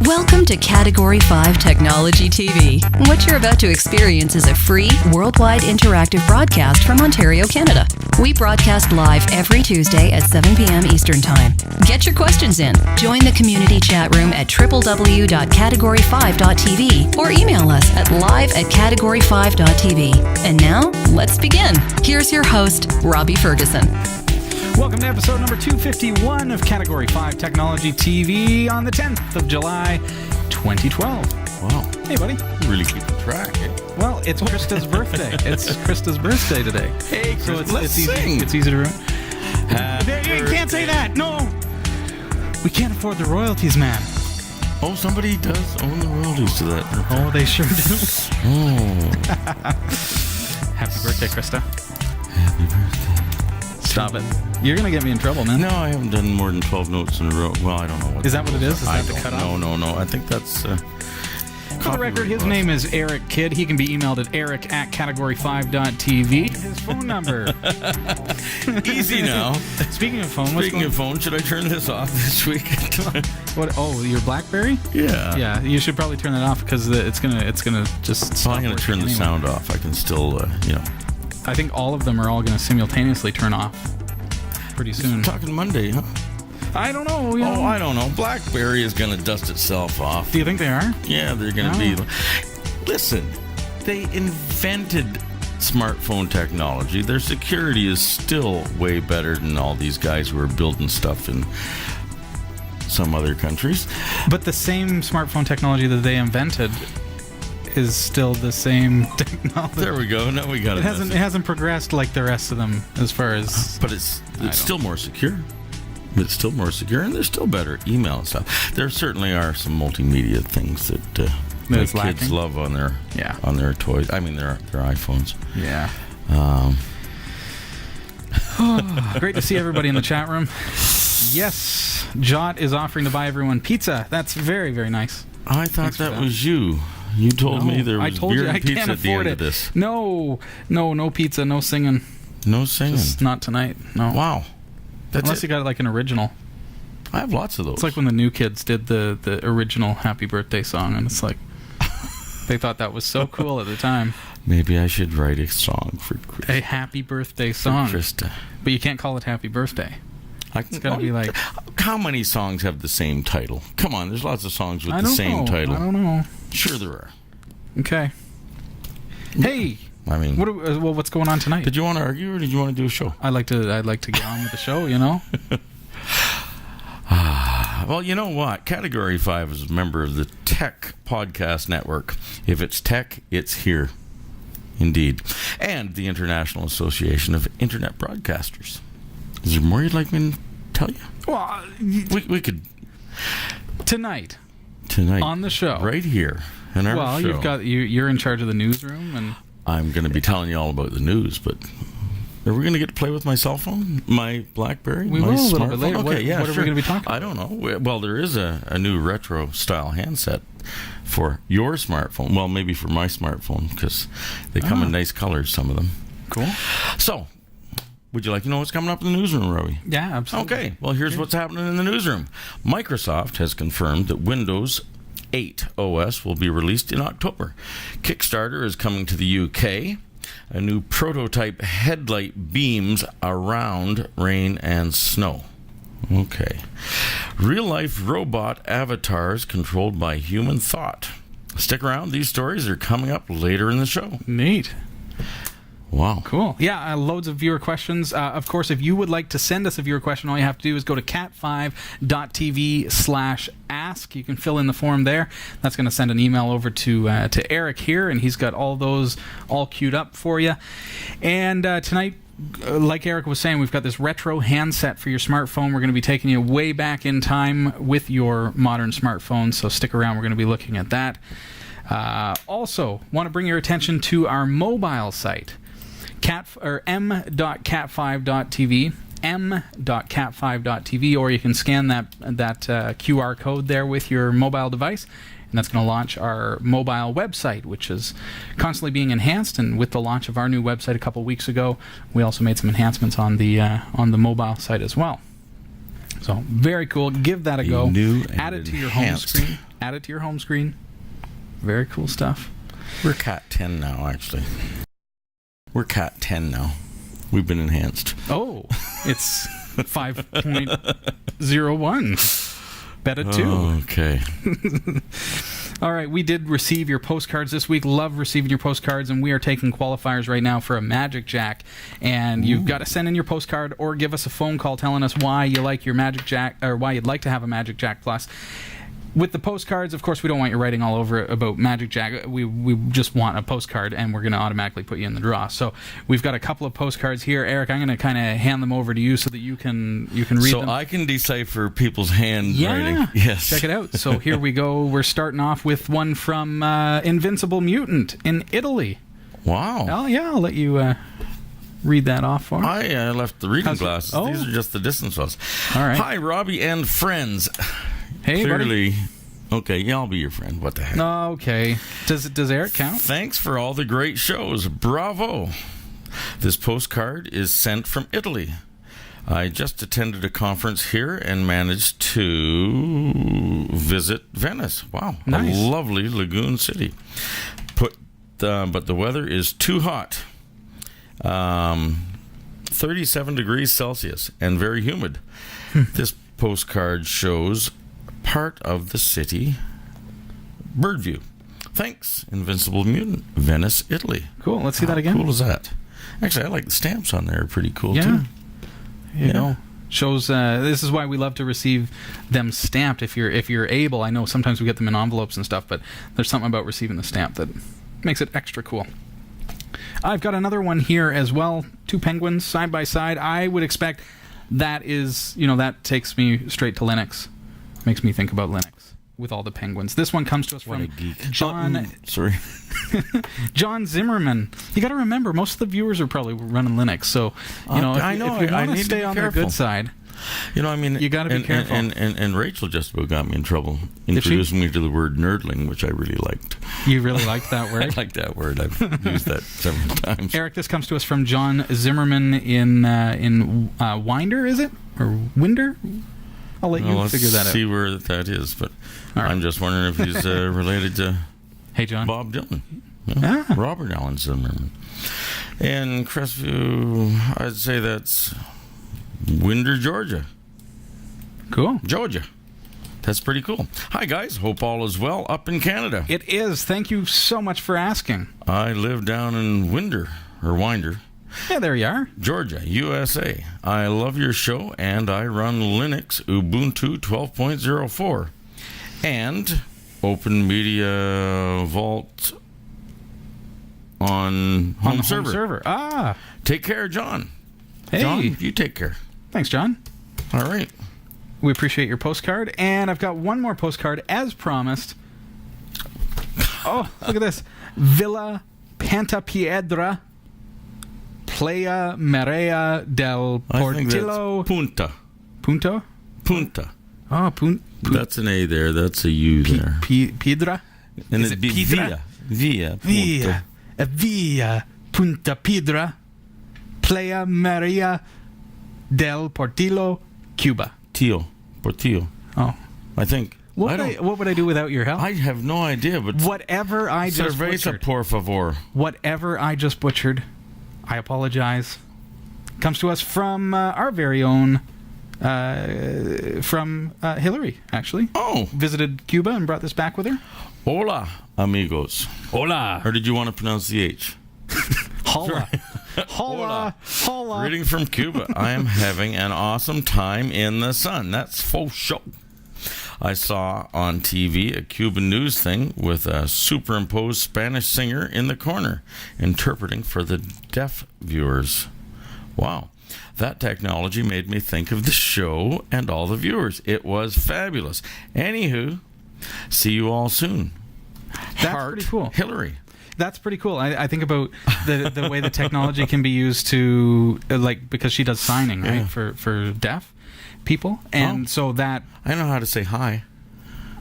Welcome to Category 5 Technology TV. What you're about to experience is a free, worldwide interactive broadcast from Ontario, Canada. We broadcast live every Tuesday at 7 p.m. Eastern Time. Get your questions in. Join the community chat room at www.category5.tv or email us at live@category5.tv. And now, let's begin. Here's your host, Robbie Ferguson. Welcome to episode number 251 of Category 5 Technology TV on the 10th of July, 2012. Wow. Hey, buddy. Really keeping track, eh? Well, it's Krista's birthday. It's Krista's birthday today. Hey, so Krista, let's easy. sing. It's easy to remember. You can't say that. No. We can't afford the royalties, man. Oh, somebody does own the royalties to that. Oh, they sure do. Oh. Happy birthday, Krista. Happy birthday. Stop it. You're going to get me in trouble, man. No, I haven't done more than 12 notes in a row. Well, I don't know what. Is that what it is? Is that the cutoff? No. I think that's... For the record, his name is Eric Kidd. He can be emailed at eric@category5.tv. His phone number. Easy now. Speaking of phone, should I turn this off this week? What? Oh, your BlackBerry? Yeah. Yeah, you should probably turn that off because it's gonna just. So I'm gonna turn the sound off. I can still, I think all of them are all gonna simultaneously turn off pretty soon. Talking Monday, huh? I don't know. I don't know. BlackBerry is going to dust itself off. Do you think they are? Yeah, they're going to be. Listen, they invented smartphone technology. Their security is still way better than all these guys who are building stuff in some other countries. But the same smartphone technology that they invented is still the same technology. There we go. Now we got it. It hasn't progressed like the rest of them as far as. But it's still more secure. It's still more secure, and there's still better email and stuff. There certainly are some multimedia things that kids love on their toys. I mean, their iPhones. Yeah. Great to see everybody in the chat room. Yes, Jot is offering to buy everyone pizza. That's very, very nice. I thought that was you. You told me there was beer and pizza at the end of this. No pizza, no singing. No singing. Just not tonight. No. Wow. Unless you got like an original. I have lots of those. It's like when the New Kids did the original Happy Birthday song, and it's like they thought that was so cool at the time. Maybe I should write a song for Krista. A Happy Birthday song. For Krista. But you can't call it Happy Birthday. It's got to be like... How many songs have the same title? Come on, there's lots of songs with the same title. I don't know. Sure there are. Okay. Hey! I mean, what's going on tonight? Did you want to argue or did you want to do a show? I'd like to get on with the show, you know? Well, you know what? Category 5 is a member of the Tech Podcast Network. If it's tech, it's here. Indeed. And the International Association of Internet Broadcasters. Is there more you'd like me to tell you? Well, we could... Tonight. On the show. Right here in our show. You're in charge of the newsroom, and... I'm going to be telling you all about the news, but are we going to get to play with my cell phone, my BlackBerry, we my will smartphone? A little bit later. Okay, what are we going to be talking about? I don't know. Well, there is a new retro-style handset for your smartphone. Well, maybe for my smartphone, because they come in nice colors, some of them. Cool. So, would you like to know what's coming up in the newsroom, Robbie? Yeah, absolutely. Okay, well, here's what's happening in the newsroom. Microsoft has confirmed that Windows 8 OS will be released in October. Kickstarter is coming to the UK. A new prototype headlight beams around rain and snow. Okay. Real-life robot avatars controlled by human thought. Stick around. These stories are coming up later in the show. Neat. Wow. Cool. Yeah, loads of viewer questions. Of course, if you would like to send us a viewer question, all you have to do is go to cat5.tv/ask. You can fill in the form there. That's going to send an email over to Eric here, and he's got all those all queued up for you. And tonight, like Eric was saying, we've got this retro handset for your smartphone. We're going to be taking you way back in time with your modern smartphone, so stick around. We're going to be looking at that. Also, want to bring your attention to our mobile site. m.cat5.tv, m.cat5.tv, or you can scan that QR code there with your mobile device, and that's going to launch our mobile website, which is constantly being enhanced. And with the launch of our new website a couple weeks ago, we also made some enhancements on the mobile site as well. So very cool. Give that a go. New and Add it to your home enhanced. screen. Add it to your home screen. Very cool stuff. We're Cat 10 now, actually. We're Cat 10 now. We've been enhanced. Oh, it's 5.01. Beta 2. Okay. All right, we did receive your postcards this week. Love receiving your postcards, and we are taking qualifiers right now for a Magic Jack. And you've got to send in your postcard or give us a phone call telling us why you like your Magic Jack, or why you'd like to have a Magic Jack Plus. With the postcards, of course, we don't want you writing all over it about Magic Jack. We just want a postcard, and we're going to automatically put you in the draw. So we've got a couple of postcards here. Eric, I'm going to kind of hand them over to you so that you can read them. So I can decipher people's handwriting. Yeah. Yes. Check it out. So here we go. We're starting off with one from Invincible Mutant in Italy. Wow. Oh, yeah, I'll let you read that off for us. I left the reading glasses. Oh. These are just the distance ones. All right. Hi, Robbie and friends. Hey, Clearly, okay, yeah, I'll be your friend. What the heck? Okay. Does Eric count? Thanks for all the great shows. Bravo. This postcard is sent from Italy. I just attended a conference here and managed to visit Venice. Wow. Nice. A lovely lagoon city. But the weather is too hot. 37 degrees Celsius and very humid. This postcard shows part of the city bird view. Thanks, Invincible Mutant, Venice, Italy. Cool. Let's see that again. How cool is that? Actually, I like the stamps on there. Pretty cool, Yeah. too. You know, shows. This is why we love to receive them stamped. If you're able, I know sometimes we get them in envelopes and stuff, but there's something about receiving the stamp that makes it extra cool. I've got another one here as well. 2 penguins side by side. I would expect that is, that takes me straight to Linux. Makes me think about Linux with all the penguins. This one comes to us from John. Sorry. John Zimmerman. You got to remember, most of the viewers are probably running Linux, so if you want to stay on their good side, you got to be careful. And Rachel just about got me in trouble introducing me to the word nerdling, which I really liked. You really liked that word? I like that word. I've used that several times. Eric, this comes to us from John Zimmerman in Winder, is it? Or Winder? I'll let you figure that out. Let's see where that is, but right. I'm just wondering if he's related to Hey, John. Bob Dylan. Yeah. Robert Allen Zimmerman. And Crestview, I'd say that's Winder, Georgia. Cool. Georgia. That's pretty cool. Hi, guys. Hope all is well up in Canada. It is. Thank you so much for asking. I live down in Winder. Yeah, there you are. Georgia, USA. I love your show, and I run Linux Ubuntu 12.04 and Open Media Vault on home server. Ah. Take care, John. Hey. John, you take care. Thanks, John. All right. We appreciate your postcard, and I've got one more postcard as promised. Oh, look at this. Villa Pantapiedra, Playa Marea del I think Portillo. that's Punta. Punto? Punta. Oh, That's an A there. That's a U there. Piedra? And Is it'd it be Piedra? Via. Punta. Via Punta Piedra, Playa Maria del Portillo, Cuba. Portillo. Oh. I think. What would I do without your help? I have no idea, but Whatever I just cerveza, butchered. por favor. Whatever I just butchered, I apologize. Comes to us from our very own, from Hillary, actually. Oh. Visited Cuba and brought this back with her. Hola, amigos. Hola. Or did you want to pronounce the H? Hola. Hola. Hola. Greeting from Cuba. I am having an awesome time in the sun. That's faux show. I saw on TV a Cuban news thing with a superimposed Spanish singer in the corner interpreting for the deaf viewers. Wow. That technology made me think of the show and all the viewers. It was fabulous. Anywho, see you all soon. That's pretty cool. Hillary. That's pretty cool. I think about the way the technology can be used to, because she does signing, right, for deaf people. And so that... I know how to say hi.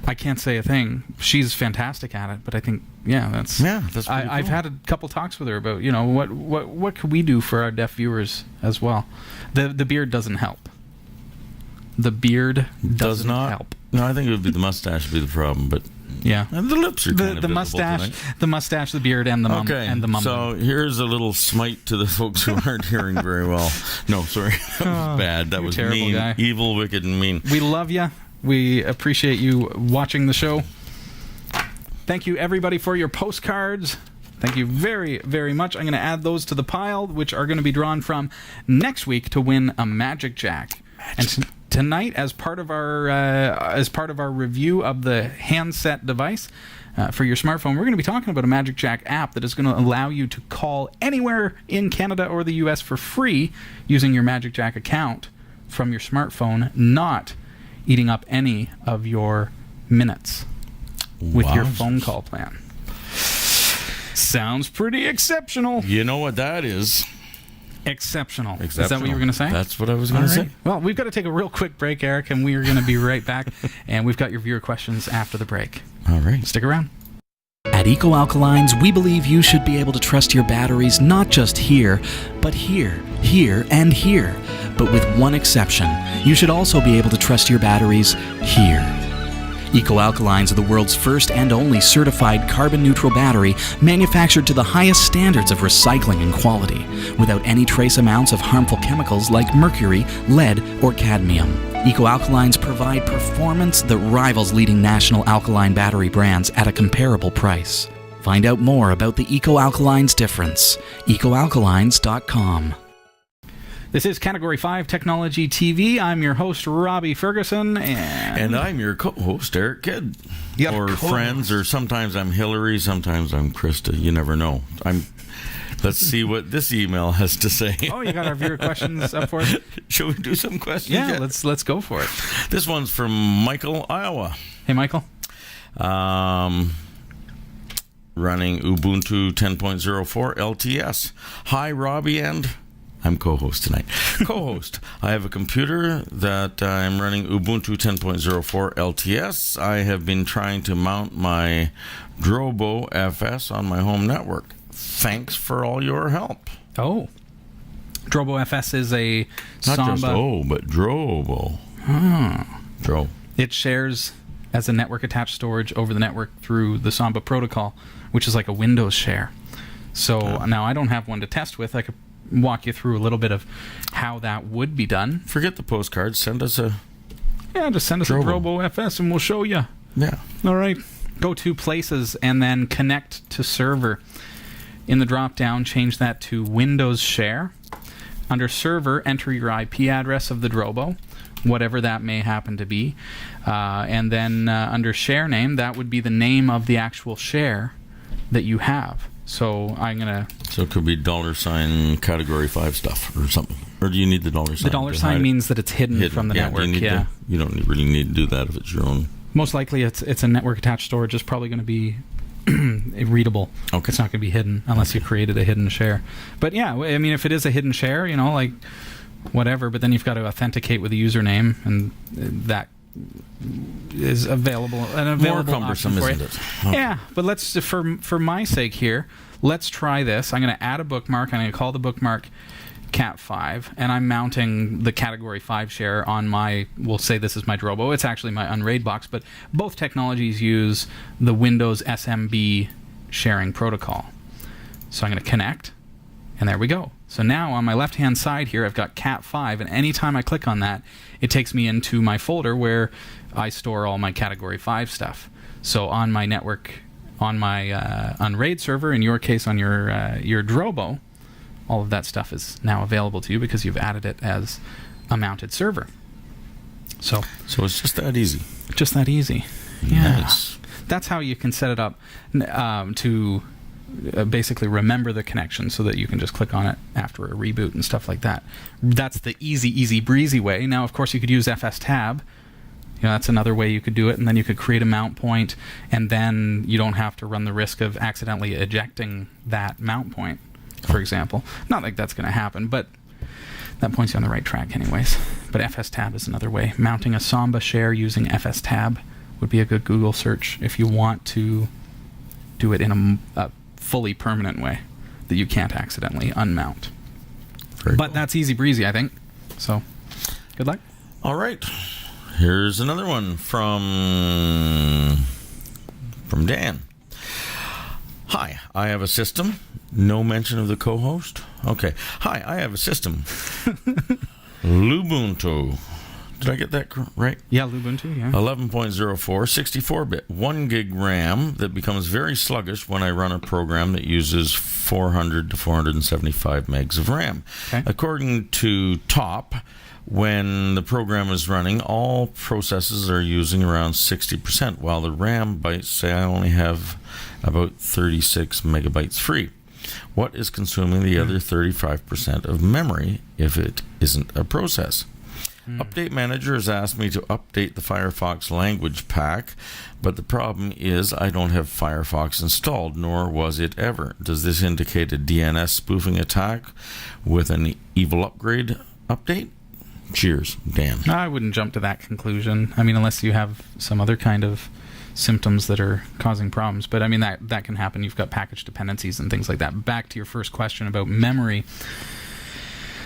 I can't say a thing. She's fantastic at it, but I think, that's pretty cool. I've had a couple talks with her about, what could we do for our deaf viewers as well. The beard doesn't help. The beard Does not help. No, I think it would be the mustache would be the problem, but Yeah. and the lips are kind of The visible mustache, tonight. the mustache, the beard, and the mum, Okay, and the mumbling. so here's a little smite to the folks who aren't hearing very well. No, sorry, that was bad. That you're a was terrible mean, guy. evil, wicked, and mean. We love you. We appreciate you watching the show. Thank you, everybody, for your postcards. Thank you very, very much. I'm going to add those to the pile, which are going to be drawn from next week to win a Magic Jack. And tonight, as part of our review of the handset device for your smartphone, we're going to be talking about a Magic Jack app that is going to allow you to call anywhere in Canada or the U.S. for free using your Magic Jack account from your smartphone, not eating up any of your minutes with your phone call plan. Sounds pretty exceptional. You know what that is? Exceptional. Is that what you were going to say? That's what I was going to say. Well, we've got to take a real quick break, Eric, and we are going to be right back. And we've got your viewer questions after the break. All right. Stick around. At Eco Alkalines, we believe you should be able to trust your batteries not just here, but here, and here. But with one exception, you should also be able to trust your batteries here. Eco Alkalines are the world's first and only certified carbon-neutral battery manufactured to the highest standards of recycling and quality, without any trace amounts of harmful chemicals like mercury, lead, or cadmium. Eco Alkalines provide performance that rivals leading national alkaline battery brands at a comparable price. Find out more about the Eco Alkalines difference. EcoAlkalines.com. This is Category 5 Technology TV. I'm your host, Robbie Ferguson. And I'm your co-host, Eric Kidd. Yep, or co-host. friends, or sometimes I'm Hillary, sometimes I'm Krista. You never know. Let's see what this email has to say. Oh, you got our viewer questions up for us? Shall we do some questions? Yeah, yet? let's go for it. This one's from Michael, Iowa. Hey, Michael. Running Ubuntu 10.04 LTS. Hi, Robbie and... I'm co-host tonight. Co-host. I have a computer that I'm running Ubuntu 10.04 LTS. I have been trying to mount my Drobo FS on my home network. Thanks for all your help. Oh. Drobo FS is a Not Samba. just but Drobo. Dro. It shares as a network-attached storage over the network through the Samba protocol, which is like a Windows share. So now I don't have one to test with. I could walk you through a little bit of how that would be done. Forget the postcards. Send us a... Yeah, just send us a Drobo FS and we'll show you. Yeah. All right. Go to Places and then Connect to Server. In the drop-down, change that to Windows Share. Under Server, enter your IP address of the Drobo, whatever that may happen to be. And then under Share Name, that would be the name of the actual share that you have. So I'm going to... So it could be $sign Category 5 stuff or something. Or do you need the $sign? The $sign means that it's hidden from the network. You don't really need to do that if it's your own. Most likely it's a network-attached storage. It's probably going to be readable. Okay. It's not going to be hidden unless you created a hidden share. But yeah, I mean, if it is a hidden share, like whatever, but then you've got to authenticate with a username, and that is available. More cumbersome, isn't it? Okay. Yeah, but let's for my sake here, let's try this. I'm going to add a bookmark. I'm going to call the bookmark Cat5, and I'm mounting the Category 5 share on my, we'll say this is my Drobo. It's actually my Unraid box, but both technologies use the Windows SMB sharing protocol. So I'm going to connect, and there we go. So now on my left-hand side here, I've got Cat5, and anytime I click on that, it takes me into my folder where I store all my Category 5 stuff. So on my network, on my Unraid server, in your case on your Drobo, all of that stuff is now available to you because you've added it as a mounted server. So it's just that easy. Just that easy. Yeah. Nice. That's how you can set it up to basically remember the connection so that you can just click on it after a reboot and stuff like that. That's the easy breezy way. Now, of course, you could use FS-Tab. That's another way you could do it, and then you could create a mount point, and then you don't have to run the risk of accidentally ejecting that mount point, for example. Not like that's going to happen, but that points you on the right track anyways. But FS-Tab is another way. Mounting a Samba share using FS-Tab would be a good Google search if you want to do it in a fully permanent way that you can't accidentally unmount. But that's easy breezy, I think. So, good luck. All right. Here's another one from Dan. Hi, I have a system. No mention of the co-host. Okay. Hi, I have a system. Lubuntu. Did I get that right? Yeah, Lubuntu, yeah. 11.04, 64-bit, 1 gig RAM that becomes very sluggish when I run a program that uses 400 to 475 megs of RAM. Okay. According to Top, when the program is running, all processes are using around 60%, while the RAM bytes say I only have about 36 megabytes free. What is consuming the other 35% of memory if it isn't a process? Update Manager has asked me to update the Firefox language pack, but the problem is I don't have Firefox installed, nor was it ever. Does this indicate a DNS spoofing attack with an evil upgrade update? Cheers, Dan. I wouldn't jump to that conclusion. I mean, unless you have some other kind of symptoms that are causing problems. But I mean, that can happen. You've got package dependencies and things like that. Back to your first question about memory.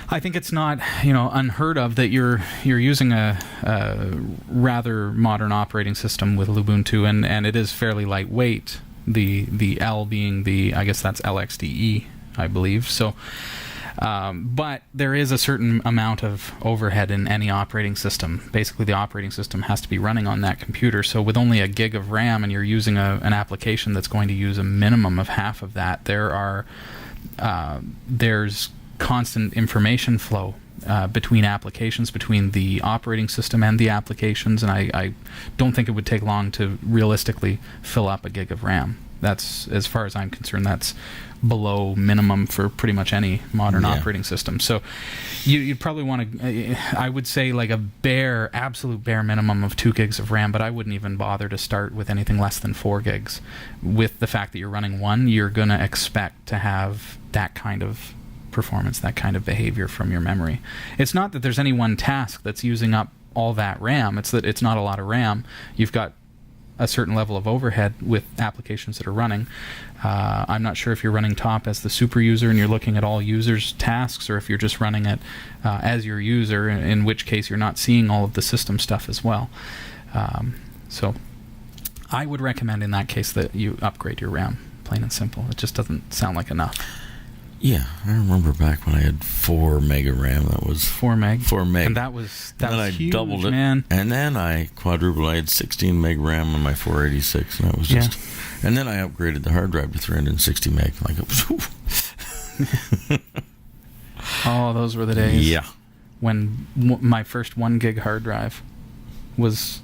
I think it's not, unheard of that you're using a rather modern operating system with Lubuntu, and it is fairly lightweight. The L being I guess that's LXDE, I believe. So, but there is a certain amount of overhead in any operating system. Basically, the operating system has to be running on that computer. So, with only a gig of RAM, and you're using an application that's going to use a minimum of half of that, there's constant information flow between applications, between the operating system and the applications, and I don't think it would take long to realistically fill up a gig of RAM. That's, as far as I'm concerned, that's below minimum for pretty much any modern operating system. So you'd probably want to, I would say, like absolute bare minimum of 2 gigs of RAM, but I wouldn't even bother to start with anything less than 4 gigs. With the fact that you're running one, you're going to expect to have that kind of performance, that kind of behavior from your memory. It's not that there's any one task that's using up all that RAM. It's that it's not a lot of RAM. You've got a certain level of overhead with applications that are running. I'm not sure if you're running Top as the super user and you're looking at all users' tasks, or if you're just running it as your user, in which case you're not seeing all of the system stuff as well. So I would recommend in that case that you upgrade your RAM, plain and simple. It just doesn't sound like enough. Yeah, I remember back when I had 4 meg of RAM. That was 4 meg. 4 meg. And that was I huge, doubled it, man. and then I quadrupled. I had 16 meg RAM on my 486, and that was just. And then I upgraded the hard drive to 360 meg. Like it was. Oh, those were the days. Yeah. When my first 1 gig hard drive was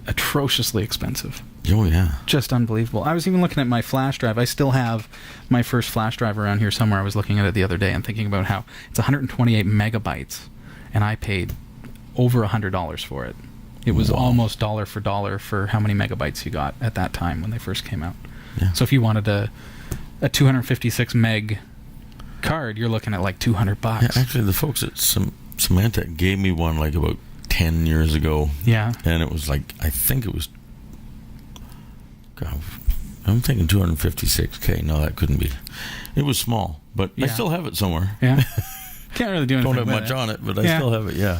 atrociously expensive. Oh, yeah. Just unbelievable. I was even looking at my flash drive. I still have my first flash drive around here somewhere. I was looking at it the other day and thinking about how it's 128 megabytes, and I paid over $100 for it. It was almost dollar for dollar for how many megabytes you got at that time when they first came out. Yeah. So if you wanted a 256 meg card, you're looking at like $200. Yeah, actually, the folks at Symantec gave me one like about 10 years ago. Yeah. And it was like, I think it was, God, I'm thinking 256K. No, that couldn't be. It was small, but I still have it somewhere. Yeah. Can't really do anything. Don't have much on it, but I still have it, yeah.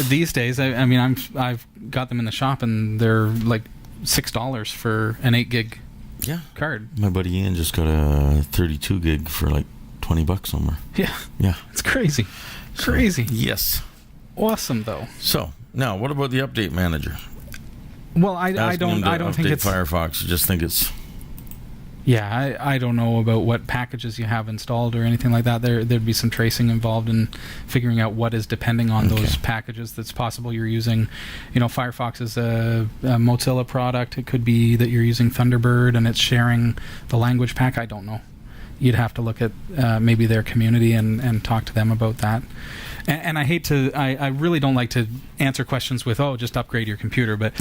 These days, I mean, I've got them in the shop, and they're like $6 for an 8 gig card. My buddy Ian just got a 32 gig for like $20 somewhere. Yeah. Yeah. It's crazy. Crazy. Yes. Awesome, though. So, now, what about the Update Manager? Well, I don't think it's Firefox. You just think it's... Yeah, I don't know about what packages you have installed or anything like that. There'd be some tracing involved in figuring out what is depending on those packages. That's possible you're using, Firefox is a Mozilla product. It could be that you're using Thunderbird and it's sharing the language pack. I don't know. You'd have to look at maybe their community and talk to them about that. And I hate to, I really don't like to answer questions with, just upgrade your computer, but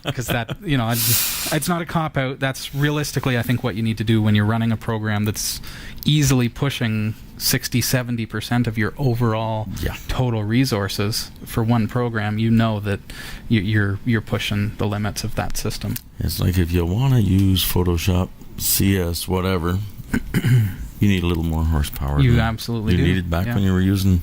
because that, it's not a cop-out. That's realistically, I think, what you need to do when you're running a program that's easily pushing 60-70% of your overall total resources for one program. You know that you're pushing the limits of that system. It's like if you want to use Photoshop, CS, whatever, you need a little more horsepower. You absolutely do. You needed back when you were using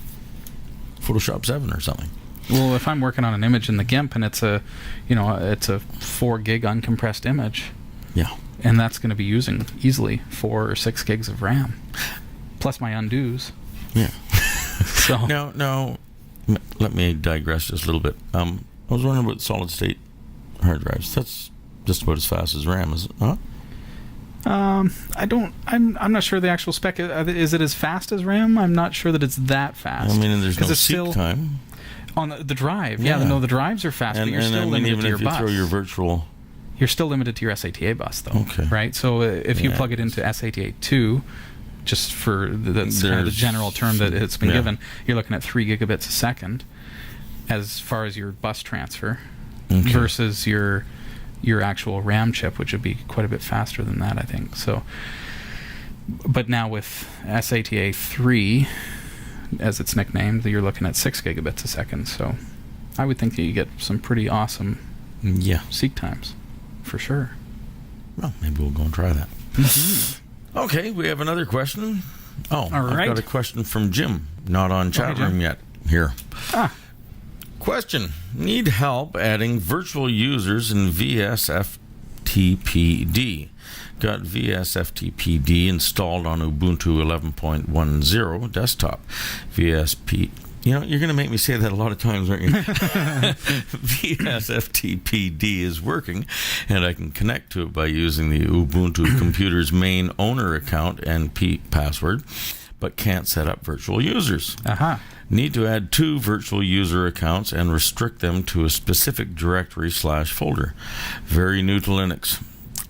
Photoshop 7 or something. Well, if I'm working on an image in the GIMP and it's a 4 gig uncompressed image, Yeah. and that's going to be using easily 4 or 6 gigs of RAM, plus my undos. Yeah. So Now, let me digress just a little bit. I was wondering about solid state hard drives. That's just about as fast as RAM, is it not? I'm not sure the actual spec. Is it as fast as RAM? I'm not sure that it's that fast. I mean, there's no it's seek still time. on the drive. Yeah. No, the drives are fast, but you're still limited even to your if you bus. throw your virtual... You're still limited to your SATA bus, though. Okay. Right? So if you Yeah. plug it into SATA 2, just for that's kind of the There's general term that it's been yeah. given, you're looking at 3 gigabits a second as far as your bus transfer Okay. versus your actual RAM chip, which would be quite a bit faster than that, I think. So, but now with SATA 3, as it's nicknamed, you're looking at 6 gigabits a second. So I would think that you get some pretty awesome Yeah. seek times, for sure. Well, maybe we'll go and try that. Okay, we have another question. Oh, All right. I've got a question from Jim, not on chat Jim. room yet. Here. Ah, Question. Need help adding virtual users in VSFTPD. Got VSFTPD installed on Ubuntu 11.10 desktop. VSP... You know, you're going to make me say that a lot of times, aren't you? VSFTPD is working, and I can connect to it by using the Ubuntu computer's main owner account and password, but can't set up virtual users. aha. Need to add 2 virtual user accounts and restrict them to a specific directory/folder. Very new to Linux.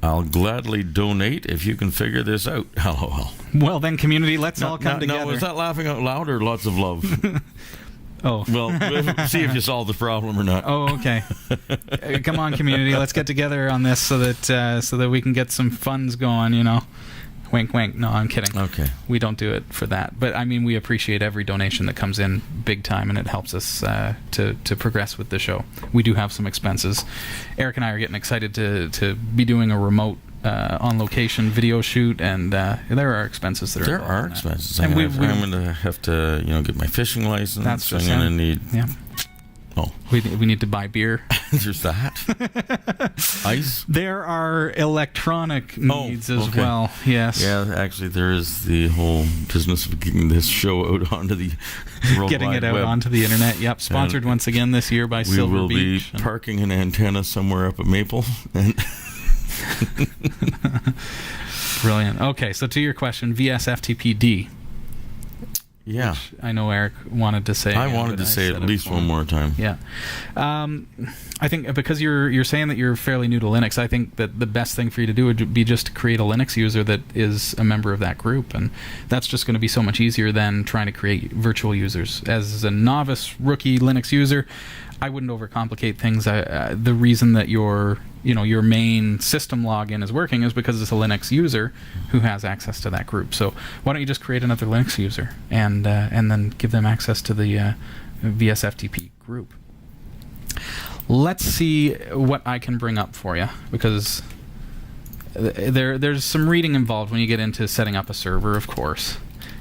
I'll gladly donate if you can figure this out. LOL. Well, then, community, let's all come Now, together. was that laughing out loud or lots of love? Oh. Well, see if you solve the problem or not. Oh, okay. Come on, community, let's get together on this so that we can get some funds going. Wink, wink. No, I'm kidding. Okay. We don't do it for that. But, I mean, we appreciate every donation that comes in big time, and it helps us to progress with the show. We do have some expenses. Eric and I are getting excited to be doing a remote on-location video shoot, and there are expenses that are There involved are in that. expenses. And I'm going to have to, get my fishing license. That's just I'm going to it. need... Yeah. Oh, We need to buy beer. there's that. Ice. There are electronic needs as okay. well. Yes. Yeah, actually, there is the whole business of getting this show out onto the World Getting Wide it out Web. onto the internet. Yep. Sponsored once again this year by We Silver will Beach. be parking an antenna somewhere up at Maple. And Brilliant. Okay, so to your question, VSFTPD. yeah, I know Eric wanted to say. I again, wanted but to say said at it least before. one more time. Yeah. I think because you're saying that you're fairly new to Linux, I think that the best thing for you to do would be just to create a Linux user that is a member of that group, and that's just going to be so much easier than trying to create virtual users. As a novice, rookie Linux user, I wouldn't overcomplicate things. The reason that your main system login is working is because it's a Linux user who has access to that group. So why don't you just create another Linux user and then give them access to the VSFTP group? Let's see what I can bring up for you, because there's some reading involved when you get into setting up a server. Of course,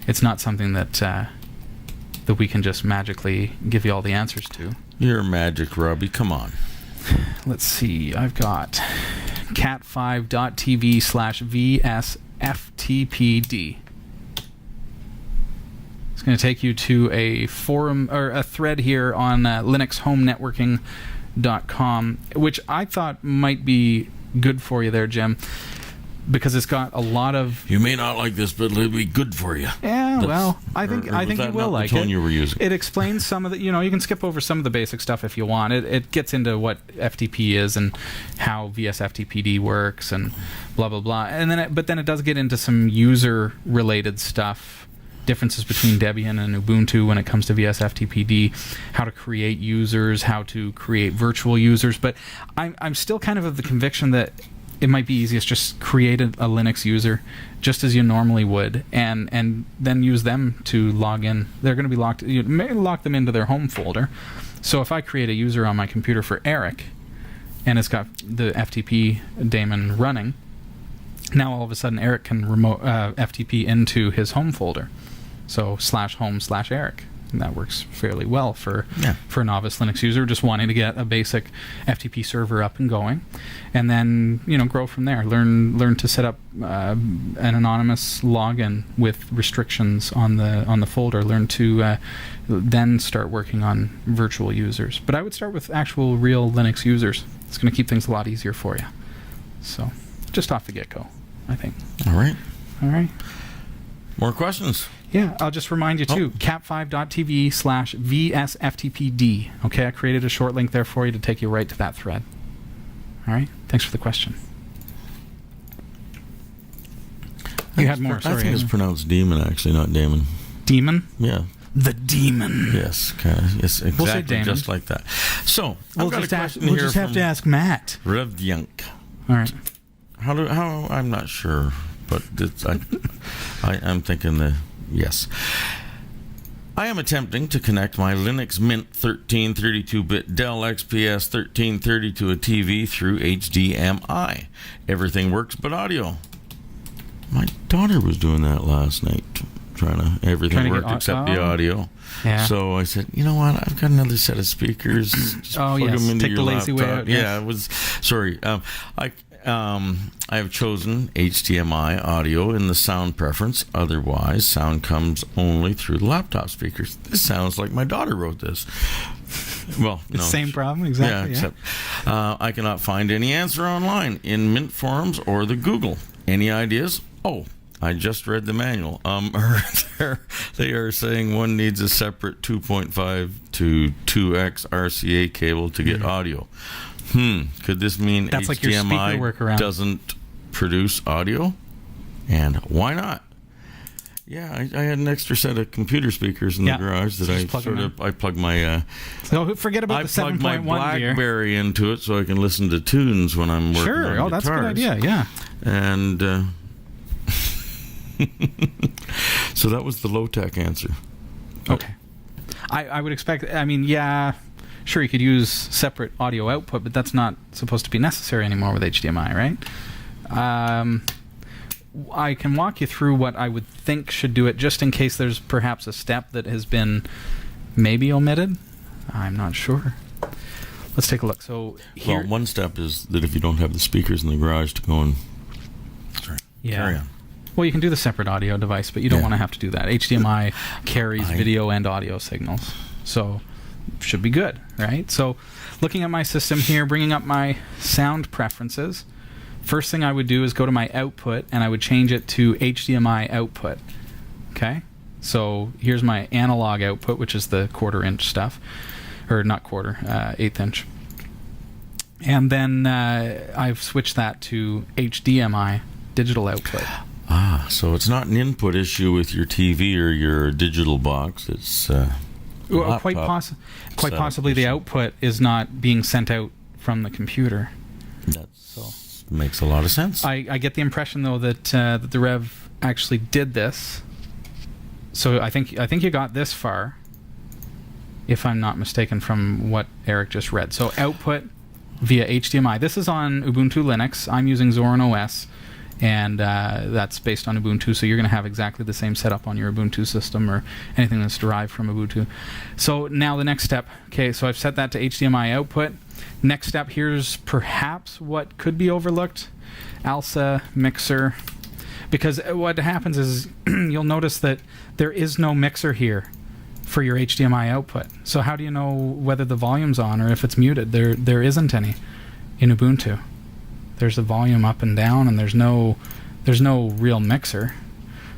it's not something that we can just magically give you all the answers to. You're magic, Robbie. Come on. Let's see. I've got cat5.tv/VSFTPD. It's going to take you to a forum or a thread here on linuxhomenetworking.com, which I thought might be good for you there, Jim, because it's got a lot of... You may not like this, but it'll be good for you. Yeah, well, I think or was you that will not like the tone it. you were using? It explains some of the, you can skip over some of the basic stuff if you want. It gets into what FTP is and how VSFTPD works and blah blah blah. And then but then it does get into some user related stuff, differences between Debian and Ubuntu when it comes to VSFTPD, how to create users, how to create virtual users. But I'm still kind of the conviction that it might be easiest just create a Linux user just as you normally would, and then use them to log in. They're going to be locked. You may lock them into their home folder. So if I create a user on my computer for Eric, and it's got the FTP daemon running, now all of a sudden Eric can remote FTP into his home folder. So /home/Eric. And that works fairly well for Yeah. a novice Linux user just wanting to get a basic FTP server up and going, and then grow from there. Learn to set up an anonymous login with restrictions on the folder. Learn to then start working on virtual users. But I would start with actual real Linux users. It's going to keep things a lot easier for you. So just off the get-go, I think. All right. More questions? Yeah, I'll just remind you too, cat5.tv/VSFTPD. Okay, I created a short link there for you to take you right to that thread. All right, thanks for the question. You had more, sorry. I think it's pronounced demon, actually, not Damon. Demon? Yeah. The demon. Yes, kind of. Yes, exactly, we'll say Damon. Just like that. So, we'll just have to ask Matt. Revyank. All right. How? I'm not sure, but I'm thinking yes. I am attempting to connect my Linux Mint 13 32-bit Dell XPS 1330 to a TV through HDMI. Everything works but audio. My daughter was doing that last night, everything worked except the audio. Yeah. So I said, you know what? I've got another set of speakers. Just plug them into Take your the lazy laptop. way out. Yeah, it was. Sorry. I have chosen HDMI audio in the sound preference. Otherwise, sound comes only through the laptop speakers. This sounds like my daughter wrote this. Well, no. Same problem, exactly. Yeah, except I cannot find any answer online in Mint forums or the Google. Any ideas? Oh, I just read the manual. They are saying one needs a separate 2.5 to 2x RCA cable to get audio. Could this mean that's HDMI like doesn't produce audio? And why not? Yeah, I had an extra set of computer speakers in the garage that I plugged my. So forget about the 7.1 I plugged my BlackBerry into it so I can listen to tunes when I'm working on guitars. That's a good idea. Yeah. And so that was the low-tech answer. Okay. I would expect. I mean, yeah. Sure, you could use separate audio output, but that's not supposed to be necessary anymore with HDMI, right? I can walk you through what I would think should do it, just in case there's perhaps a step that has been maybe omitted. I'm not sure. Let's take a look. So here, one step is that if you don't have the speakers in the garage to go and carry on. Well, you can do the separate audio device, but you don't want to have to do that. HDMI carries video and audio signals, so should be good, right? So looking at my system here, bringing up my sound preferences, first thing I would do is go to my output and I would change it to HDMI output. Okay? So here's my analog output, which is the 1/4 inch stuff, or not 1/4, 1/8 inch. And then I've switched that to HDMI digital output. So it's not an input issue with your TV or your digital box. It's quite possibly the output is not being sent out from the computer. That makes a lot of sense. I get the impression though that the Rev actually did this. So I think you got this far, if I'm not mistaken, from what Eric just read. So output via HDMI. This is on Ubuntu Linux. I'm using Zorin OS. And that's based on Ubuntu, so you're going to have exactly the same setup on your Ubuntu system or anything that's derived from Ubuntu. So now the next step. Okay, so I've set that to HDMI output. Next step, here's perhaps what could be overlooked. ALSA mixer. Because what happens is you'll notice that there is no mixer here for your HDMI output. So how do you know whether the volume's on or if it's muted? There isn't any in Ubuntu. There's a volume up and down, and there's no real mixer.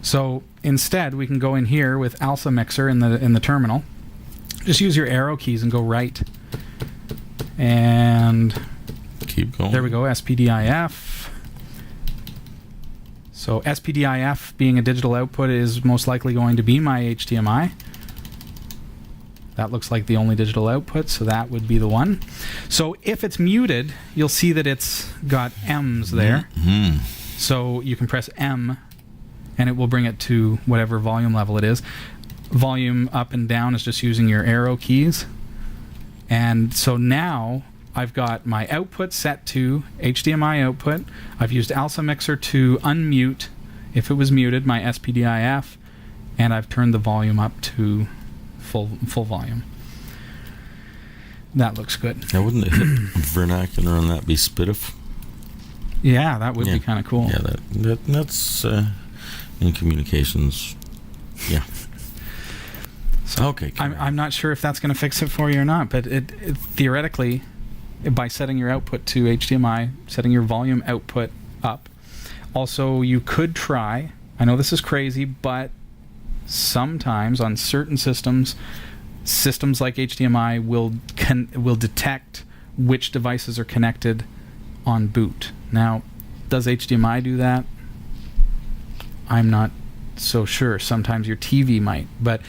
So instead, we can go in here with ALSA mixer in the terminal. Just use your arrow keys and go right, and keep going. There we go. SPDIF. So SPDIF, being a digital output, is most likely going to be my HDMI. That looks like the only digital output, so that would be the one. So if it's muted, you'll see that it's got M's there. Mm-hmm. So you can press M, and it will bring it to whatever volume level it is. Volume up and down is just using your arrow keys. And so now I've got my output set to HDMI output. I've used ALSA mixer to unmute, if it was muted, my SPDIF, and I've turned the volume up to full volume. That looks good. Now, wouldn't the hit vernacular on that be spitif? Yeah, that would be kind of cool. Yeah, that's in communications. Yeah. So okay. I'm not sure if that's going to fix it for you or not, but it theoretically, by setting your output to HDMI, setting your volume output up. Also, you could try, I know this is crazy, but sometimes on certain systems like HDMI will detect which devices are connected on boot. Now, does HDMI do that? I'm not so sure. Sometimes your TV might, but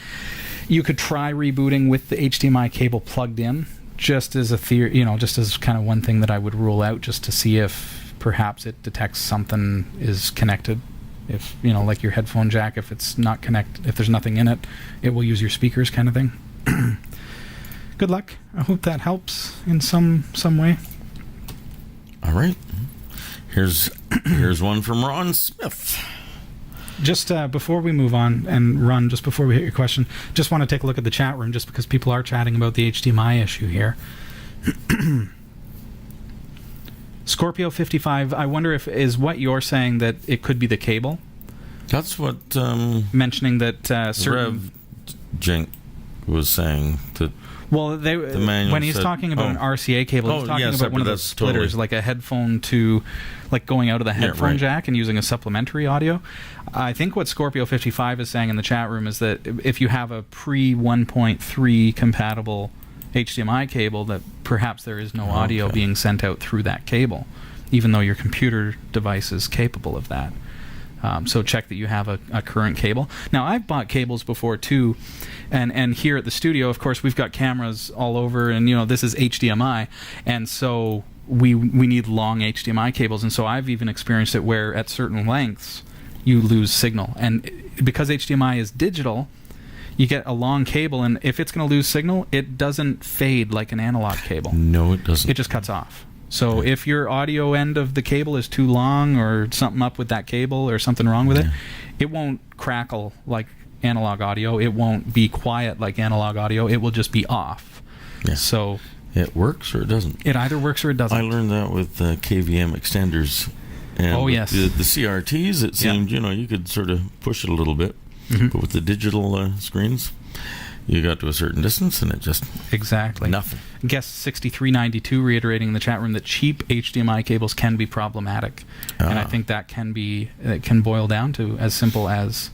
you could try rebooting with the HDMI cable plugged in, just as a theory, just as kind of one thing that I would rule out, just to see if perhaps it detects something is connected. If, like your headphone jack, if it's not connected, if there's nothing in it, it will use your speakers kind of thing. Good luck. I hope that helps in some way. All right. Here's one from Ron Smith. Just before we move on and run, just before we hit your question, just want to take a look at the chat room, just because people are chatting about the HDMI issue here. Scorpio 55, I wonder if is what you're saying that it could be the cable? That's what mentioning that certain Rev Jink was saying. That well, when he's talking about an RCA cable, he's talking about one of those splitters, totally. Like a headphone to, like going out of the headphone jack and using a supplementary audio. I think what Scorpio 55 is saying in the chat room is that if you have a pre 1.3 compatible HDMI cable, that perhaps there is no audio being sent out through that cable, even though your computer device is capable of that. So check that you have a current cable. Now, I've bought cables before too, and here at the studio, of course, we've got cameras all over, and this is HDMI, and so we need long HDMI cables, and so I've even experienced it where at certain lengths you lose signal, and because HDMI is digital, you get a long cable, and if it's going to lose signal, it doesn't fade like an analog cable. No, it doesn't. It just cuts off. So if your audio end of the cable is too long or something up with that cable or something wrong with it, it won't crackle like analog audio. It won't be quiet like analog audio. It will just be off. Yeah. So it works or it doesn't. It either works or it doesn't. I learned that with KVM extenders. And yes. The CRTs, it seemed, you could sort of push it a little bit. Mm-hmm. But with the digital screens, you got to a certain distance and it just... Exactly. Nothing. Guest 6392 reiterating in the chat room that cheap HDMI cables can be problematic. And I think that can boil down to as simple as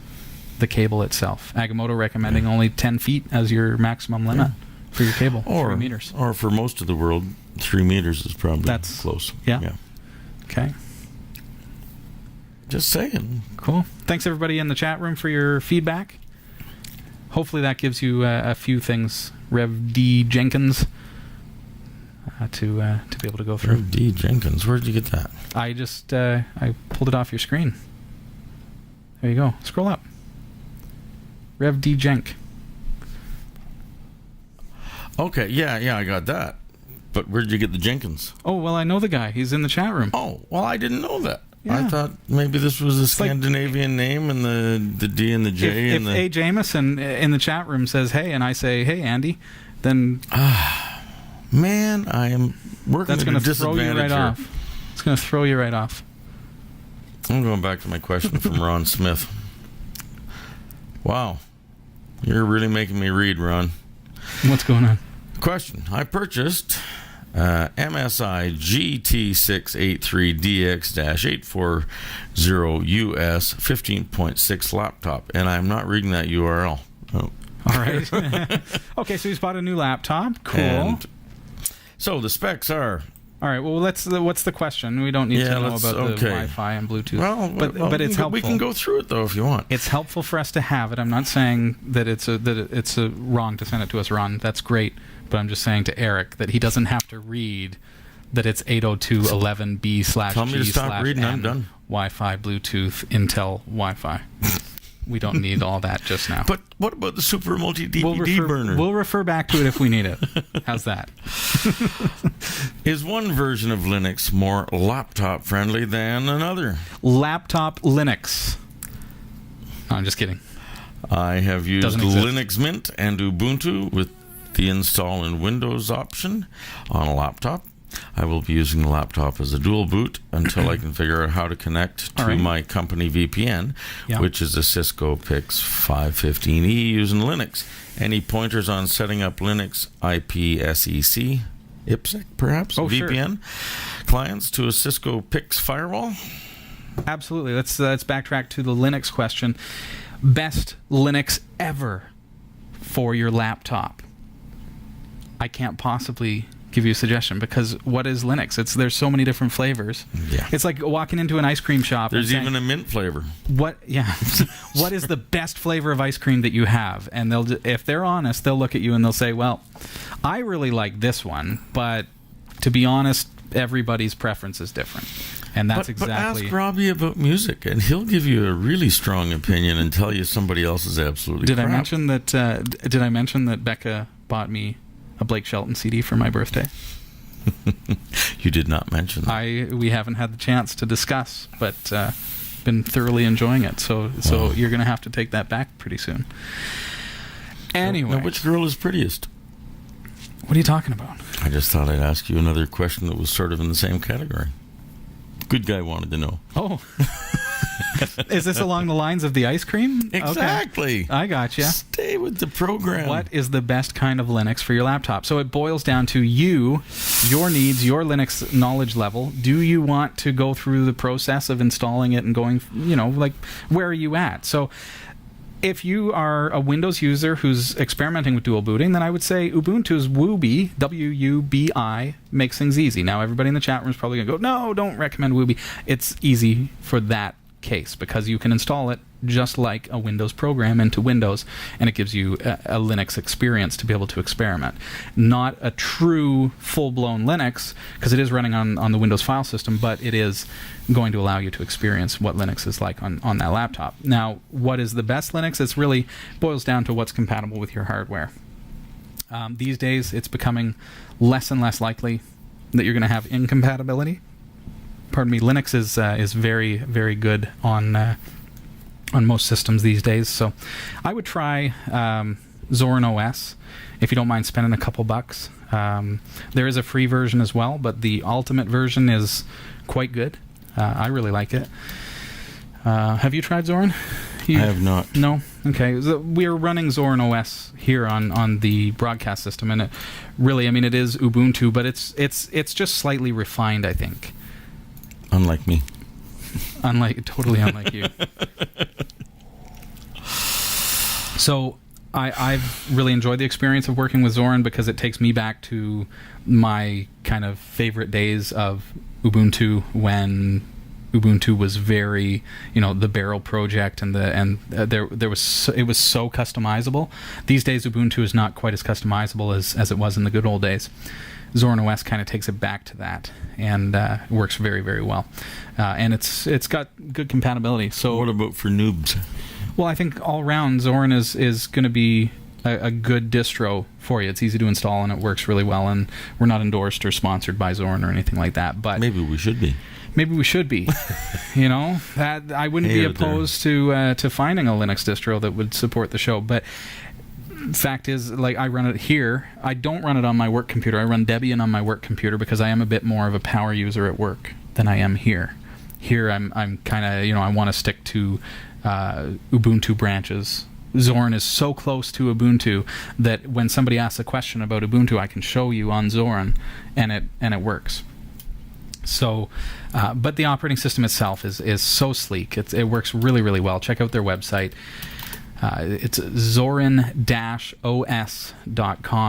the cable itself. Agamotto recommending only 10 feet as your maximum limit for your cable, 3 meters. Or for most of the world, 3 meters is probably close. Yeah. Okay. Just saying. Cool. Thanks everybody in the chat room for your feedback. Hopefully that gives you a few things, Rev D. Jenkins, to be able to go through. Rev D. Jenkins, where did you get that? I just I pulled it off your screen. There you go. Scroll up. Rev D. Jenk. Okay, yeah, I got that. But where did you get the Jenkins? Oh, well, I know the guy. He's in the chat room. Oh, well, I didn't know that. Yeah. I thought maybe this was a Scandinavian name and the D and the J. If A. Jameson in the chat room says, hey, and I say, hey, Andy, then... man, I am working at a disadvantage throw you right here. Off. It's going to throw you right off. I'm going back to my question from Ron Smith. Wow. You're really making me read, Ron. What's going on? Question. I purchased... MSI GT683DX-840US 15.6 laptop, and I'm not reading that URL. Oh. All right. Okay, so he's bought a new laptop. Cool. And so the specs are... All right, well, what's the question? We don't need to know about the Wi-Fi and Bluetooth. Well, but it's helpful. We can go through it, though, if you want. It's helpful for us to have it. I'm not saying that it's wrong to send it to us, Ron. That's great. But I'm just saying to Eric that he doesn't have to read that it's 802.11b/g/n Tell me to stop reading. I'm done. Wi-Fi, Bluetooth, Intel Wi-Fi. We don't need all that just now. But what about the Super Multi DVD burner? We'll refer back to it if we need it. How's that? Is one version of Linux more laptop friendly than another? Laptop Linux. No, I'm just kidding. I have used Doesn't exist. Linux Mint and Ubuntu with the install in Windows option on a laptop. I will be using the laptop as a dual boot until I can figure out how to connect to my company VPN, which is a Cisco Pix 515E using Linux. Any pointers on setting up Linux IPsec, IPsec perhaps, VPN clients to a Cisco Pix firewall? Absolutely. Let's backtrack to the Linux question. Best Linux ever for your laptop. I can't possibly give you a suggestion because what is Linux? There's so many different flavors. Yeah. It's like walking into an ice cream shop. There's even a mint flavor. What is the best flavor of ice cream that you have? And if they're honest, they'll look at you and they'll say, well, I really like this one, but to be honest, everybody's preference is different. And that's exactly... But ask Robbie about music, and he'll give you a really strong opinion and tell you somebody else is absolutely crap. Did I mention that Becca bought me a Blake Shelton CD for my birthday? You did not mention that. We haven't had the chance to discuss, but been thoroughly enjoying it. So you're going to have to take that back pretty soon. Anyway. Now, which girl is prettiest? What are you talking about? I just thought I'd ask you another question that was sort of in the same category. Good guy wanted to know. Oh. Is this along the lines of the ice cream? Exactly. Okay. I gotcha. Stay with the program. What is the best kind of Linux for your laptop? So it boils down to you, your needs, your Linux knowledge level. Do you want to go through the process of installing it and going, like, where are you at? So if you are a Windows user who's experimenting with dual booting, then I would say Ubuntu's Wubi, W-U-B-I, makes things easy. Now, everybody in the chat room is probably going to go, no, don't recommend Wubi. It's easy for that case because you can install it just like a Windows program into Windows, and it gives you a Linux experience to be able to experiment. Not a true full-blown Linux, because it is running on the Windows file system, but it is going to allow you to experience what Linux is like on that laptop. Now, what is the best Linux? It really boils down to what's compatible with your hardware. These days, it's becoming less and less likely that you're going to have incompatibility. Pardon me, Linux is very, very good on most systems these days. So I would try Zorin OS if you don't mind spending a couple bucks. There is a free version as well, but the ultimate version is quite good. I really like it. Have you tried Zorin? I have not. No? Okay. We're running Zorin OS here on the broadcast system, and it really, it is Ubuntu, but it's just slightly refined, I think. Unlike me. Totally unlike you. So I've really enjoyed the experience of working with Zorin because it takes me back to my kind of favorite days of Ubuntu when Ubuntu was very, the Barrel project and it was so customizable. These days Ubuntu is not quite as customizable as it was in the good old days. Zorin OS kind of takes it back to that and works very, very well. And it's got good compatibility. So what about for noobs? Well, I think all around Zorin is going to be a good distro for you. It's easy to install and it works really well. And we're not endorsed or sponsored by Zorin or anything like that. But maybe we should be. Maybe we should be. That I wouldn't be opposed to finding a Linux distro that would support the show. But fact is, like, I run it here. I don't run it on my work computer. I run Debian on my work computer because I am a bit more of a power user at work than I am here. Here I'm kind of, I want to stick to Ubuntu branches. Zorin is so close to Ubuntu that when somebody asks a question about Ubuntu, I can show you on Zorin, and it works. So, but the operating system itself is so sleek. It works really, really well. Check out their website. It's zorin-os.com.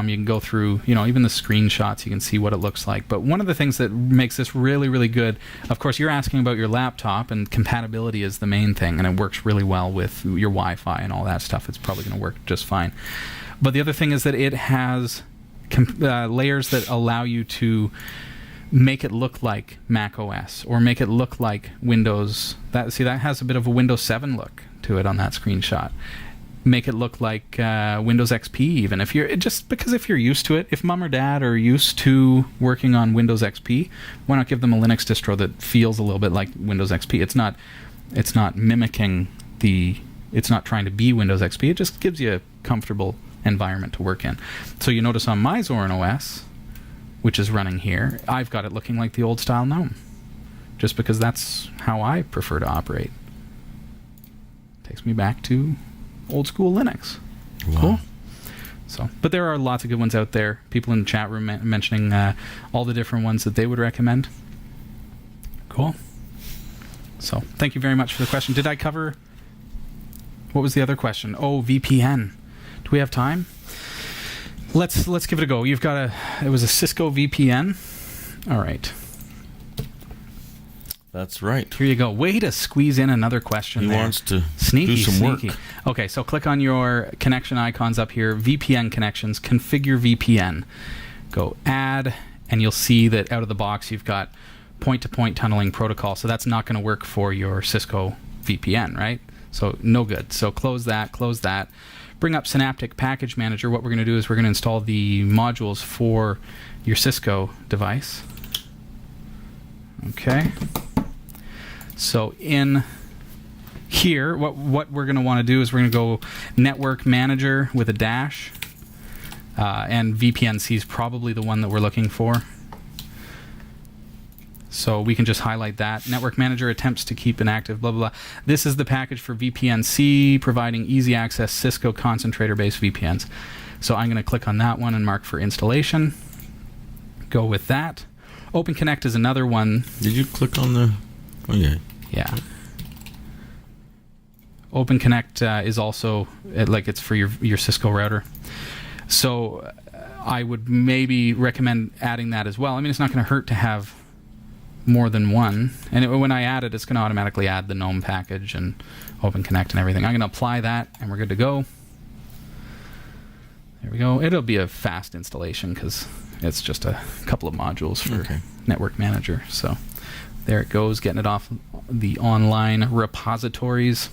You can go through, even the screenshots. You can see what it looks like. But one of the things that makes this really, really good, of course, you're asking about your laptop, and compatibility is the main thing, and it works really well with your Wi-Fi and all that stuff. It's probably going to work just fine. But the other thing is that it has layers that allow you to make it look like Mac OS or make it look like Windows. That has a bit of a Windows 7 look to it on that screenshot. Make it look like Windows XP even. If you're used to it, if mom or dad are used to working on Windows XP, why not give them a Linux distro that feels a little bit like Windows XP? It's not mimicking the it's not trying to be Windows XP. It just gives you a comfortable environment to work in. So you notice on my Zorin OS, which is running here, I've got it looking like the old style GNOME, just because that's how I prefer to operate. Takes me back to old school Linux. Wow. Cool. So, but there are lots of good ones out there. People in the chat room mentioning all the different ones that they would recommend. Cool. So, thank you very much for the question. Did I cover... What was the other question? Oh, VPN. Do we have time? Let's give it a go. You've got it was a Cisco VPN. All right. That's right. Here you go. Way to squeeze in another question. He there. wants to Sneaky, do some sneaky. work. Okay, so click on your connection icons up here. VPN connections. Configure VPN. Go add, and you'll see that out of the box you've got point-to-point tunneling protocol. So that's not going to work for your Cisco VPN, right? So no good. So close that. Close that. Bring up Synaptic Package Manager. What we're going to do is we're going to install the modules for your Cisco device. Okay. So in here, what we're going to want to do is we're going to go Network Manager with a dash, and VPNC is probably the one that we're looking for. So we can just highlight that. Network Manager attempts to keep an active blah, blah, blah. This is the package for VPNC, providing easy access Cisco concentrator-based VPNs. So I'm going to click on that one and mark for installation. Go with that. OpenConnect is another one. Did you click on the... Oh, yeah. Yeah. OpenConnect is also, like it's for your Cisco router. So I would maybe recommend adding that as well. I mean, it's not going to hurt to have more than one. And when I add it, it's going to automatically add the GNOME package and OpenConnect and everything. I'm going to apply that, and we're good to go. There we go. It'll be a fast installation because it's just a couple of modules for Network Manager. So there it goes, getting it off the online repositories.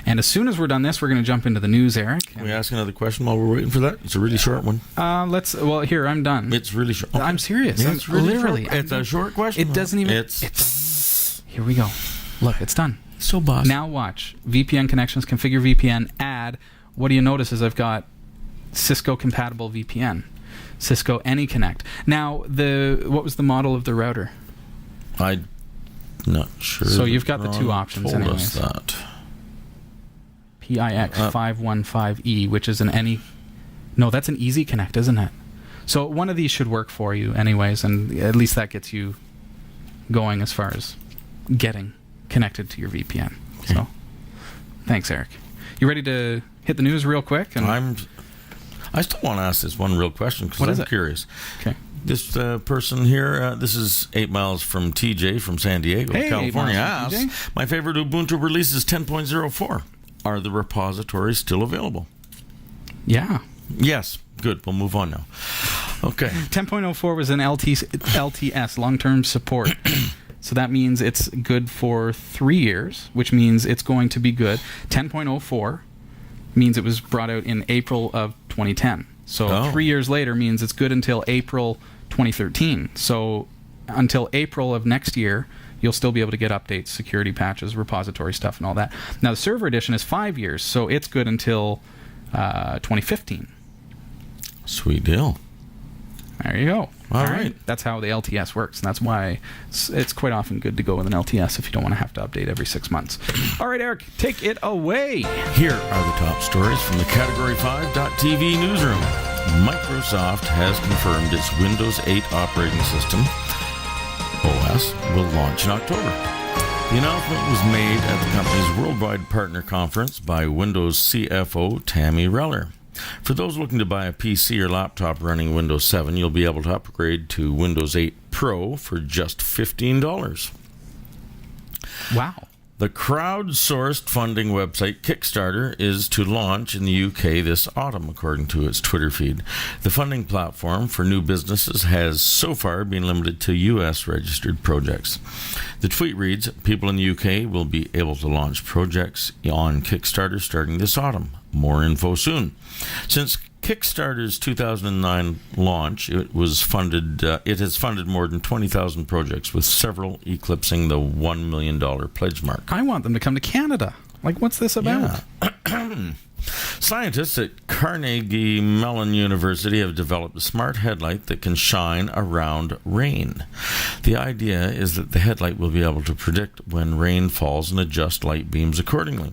And as soon as we're done this, we're going to jump into the news, Eric. Can we ask another question while we're waiting for that? It's a really short one. Well, here, I'm done. It's really short. Okay. I'm serious. Yeah, it's really literally. Short. It's a short question. It doesn't even... It's... Here we go. Look, it's done. So boss. Now watch. VPN connections, configure VPN, add. What do you notice is I've got Cisco compatible VPN. Cisco AnyConnect. Now, what was the model of the router? I'm not sure. So you've got the two options told anyways. Us that. PIX515E, which is an any... No, that's an Easy Connect, isn't it? So one of these should work for you anyways, and at least that gets you going as far as getting connected to your VPN. Okay. So, thanks, Eric. You ready to hit the news real quick? And I still want to ask this one real question because I'm curious. Okay. This person here, this is 8 miles from TJ from San Diego, California, asks, my favorite Ubuntu release is 10.04. Are the repositories still available? Yeah. Yes. Good. We'll move on now. Okay. 10.04 was an LTS, long-term support. So that means it's good for 3 years, which means it's going to be good. 10.04 means it was brought out in April of 2010. So 3 years later means it's good until April 2013. So until April of next year, you'll still be able to get updates, security patches, repository stuff, and all that. Now, the server edition is 5 years, so it's good until 2015. Sweet deal. There you go. All right. That's how the LTS works, and that's why it's quite often good to go with an LTS if you don't want to have to update every 6 months. All right, Eric, take it away. Here are the top stories from the Category5.tv newsroom. Microsoft has confirmed its Windows 8 operating system OS will launch in October. The announcement was made at the company's Worldwide Partner Conference by Windows CFO Tammy Reller. For those looking to buy a PC or laptop running Windows 7, you'll be able to upgrade to Windows 8 Pro for just $15. Wow. The crowdsourced funding website Kickstarter is to launch in the UK this autumn, according to its Twitter feed. The funding platform for new businesses has so far been limited to US registered projects. The tweet reads, people in the UK will be able to launch projects on Kickstarter starting this autumn. More info soon. Since Kickstarter's 2009 launch, it has funded more than 20,000 projects, with several eclipsing the $1 million pledge mark. I want them to come to Canada. Like, what's this about? Yeah. Scientists at Carnegie Mellon University have developed a smart headlight that can shine around rain. The idea is that the headlight will be able to predict when rain falls and adjust light beams accordingly.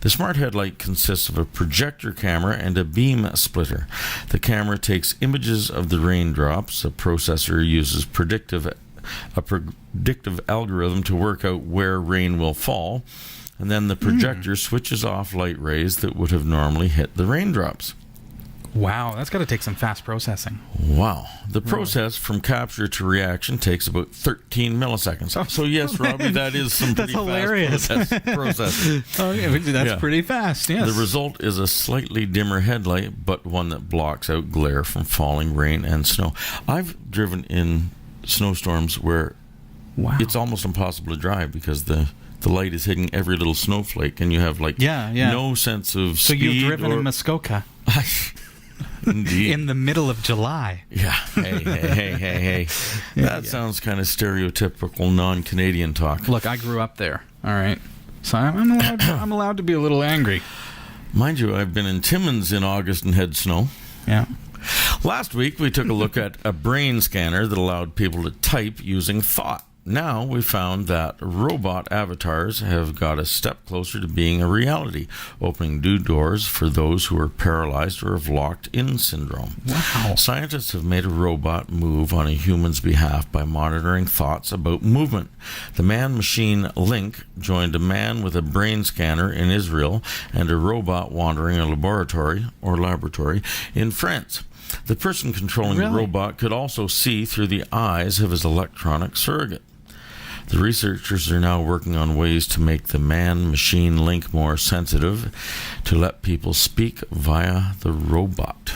The smart headlight consists of a projector camera and a beam splitter. The camera takes images of the raindrops. The processor uses a predictive algorithm to work out where rain will fall, and then the projector switches off light rays that would have normally hit the raindrops. Wow, that's got to take some fast processing. Wow. The process from capture to reaction takes about 13 milliseconds. Oh, so yes, Robbie, that is some pretty fast processing. Okay, that's pretty fast, yes. The result is a slightly dimmer headlight, but one that blocks out glare from falling rain and snow. I've driven in snowstorms where it's almost impossible to drive because the light is hitting every little snowflake, and you have no sense of speed. So you've driven in Muskoka. Indeed. In the middle of July. Yeah. Hey. That sounds kind of stereotypical non-Canadian talk. Look, I grew up there. All right. So I'm allowed to be a little angry. Mind you, I've been in Timmins in August and had snow. Yeah. Last week, we took a look at a brain scanner that allowed people to type using thought. Now we found that robot avatars have got a step closer to being a reality, opening new doors for those who are paralyzed or have locked-in syndrome. Wow. Scientists have made a robot move on a human's behalf by monitoring thoughts about movement. The man-machine link joined a man with a brain scanner in Israel and a robot wandering a laboratory in France. The person controlling the robot could also see through the eyes of his electronic surrogate. The researchers are now working on ways to make the man-machine link more sensitive, to let people speak via the robot.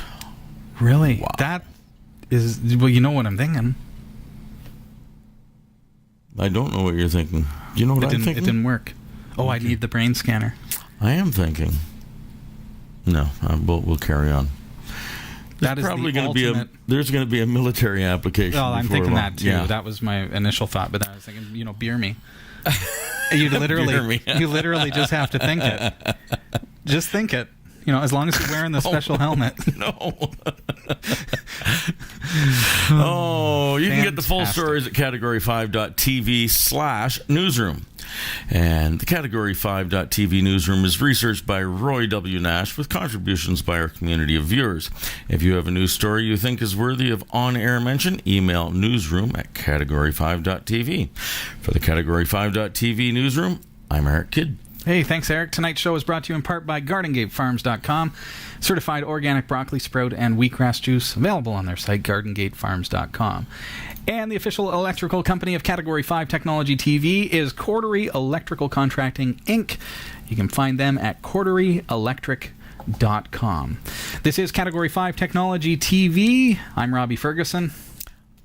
Really? Wow. That is, well, you know what I'm thinking. I don't know what you're thinking. Do you know what I'm thinking? It didn't work. Oh, okay. I need the brain scanner. I am thinking. No, we'll carry on. That is probably going to be there's going to be a military application. Well, I'm thinking that too. Yeah. That was my initial thought, but then I was thinking, beer me. You literally just have to think it. Just think it. As long as you're wearing the special helmet. No. You can get the full stories at category5.tv/newsroom. And the Category5.tv newsroom is researched by Roy W. Nash with contributions by our community of viewers. If you have a news story you think is worthy of on-air mention, email newsroom@category5.tv. For the Category5.tv newsroom, I'm Eric Kidd. Hey, thanks, Eric. Tonight's show is brought to you in part by GardenGateFarms.com. Certified organic broccoli sprout and wheatgrass juice available on their site, GardenGateFarms.com. And the official electrical company of Category 5 Technology TV is Cordery Electrical Contracting, Inc. You can find them at corderyelectric.com. This is Category 5 Technology TV. I'm Robbie Ferguson.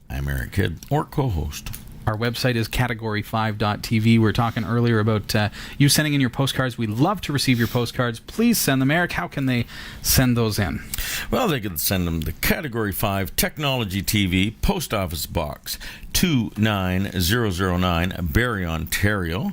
I'm Eric Kidd, or co-host. Our website is category5.tv. We were talking earlier about you sending in your postcards. We'd love to receive your postcards. Please send them. Eric, how can they send those in? Well, they can send them to Category 5 Technology TV, Post Office Box 29009, Barrie, Ontario,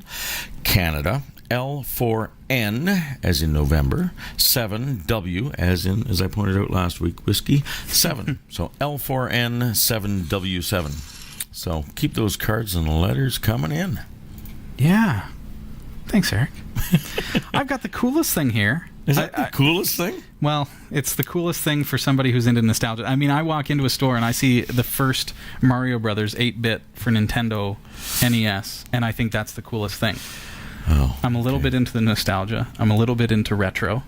Canada. L4N, as in November, 7W, as I pointed out last week, whiskey, 7. So L4N 7W7. So keep those cards and letters coming in. Yeah. Thanks, Eric. I've got the coolest thing here. Is that the coolest thing? Well, it's the coolest thing for somebody who's into nostalgia. I mean, I walk into a store and I see the first Mario Brothers 8-bit for Nintendo NES, and I think that's the coolest thing. Oh, I'm a little bit into the nostalgia. I'm a little bit into retro.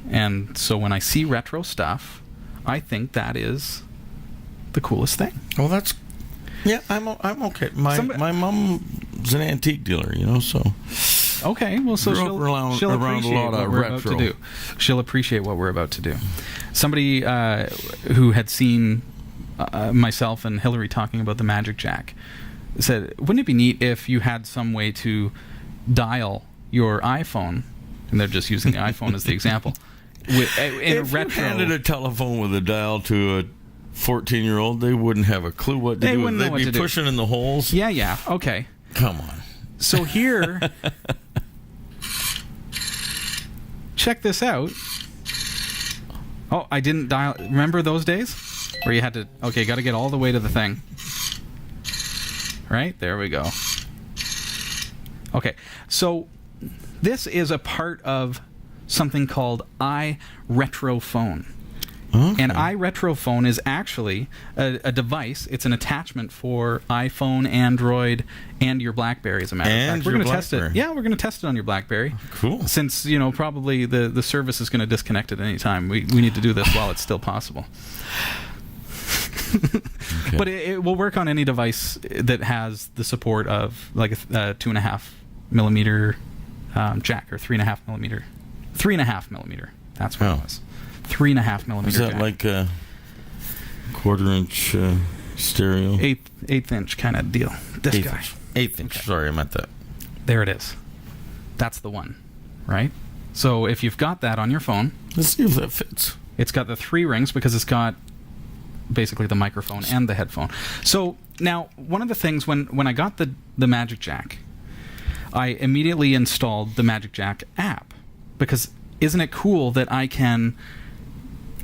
And so when I see retro stuff, I think that is the coolest thing. Well, that's... Yeah, I'm okay. My mom's an antique dealer, so... Okay, well, so she'll appreciate what we're about to do. She'll appreciate what we're about to do. Somebody who had seen myself and Hillary talking about the Magic Jack said, wouldn't it be neat if you had some way to dial your iPhone, and they're just using the iPhone as the example, if you handed a telephone with a dial to a 14-year-old, they wouldn't have a clue what to do. They'd be pushing in the holes. Yeah, okay. Come on. So here, check this out. Oh, I didn't dial. Remember those days where you had to? Okay, got to get all the way to the thing. Right there we go. Okay, so this is a part of something called iRetroPhone. Okay. And iRetroPhone is actually a device. It's an attachment for iPhone, Android, and your BlackBerry, as a matter of fact. We're going to test it. Yeah, we're going to test it on your BlackBerry. Cool. Since, probably the service is going to disconnect at any time. We need to do this while it's still possible. Okay. But it will work on any device that has the support of like a 2.5 millimeter jack, or 3.5 millimeter. 3.5 millimeter. That's what it was. 3.5 millimeter. Is that jack. like a quarter-inch stereo? Eighth inch kind of deal. This Eighth guy. inch. Eighth inch. Okay. Sorry, I meant that. There it is. That's the one, right? So if you've got that on your phone, Let's see if that fits. it's got the 3 rings because it's got basically the microphone and the headphone. So now, one of the things when I got the Magic Jack, I immediately installed the Magic Jack app, because isn't it cool that I can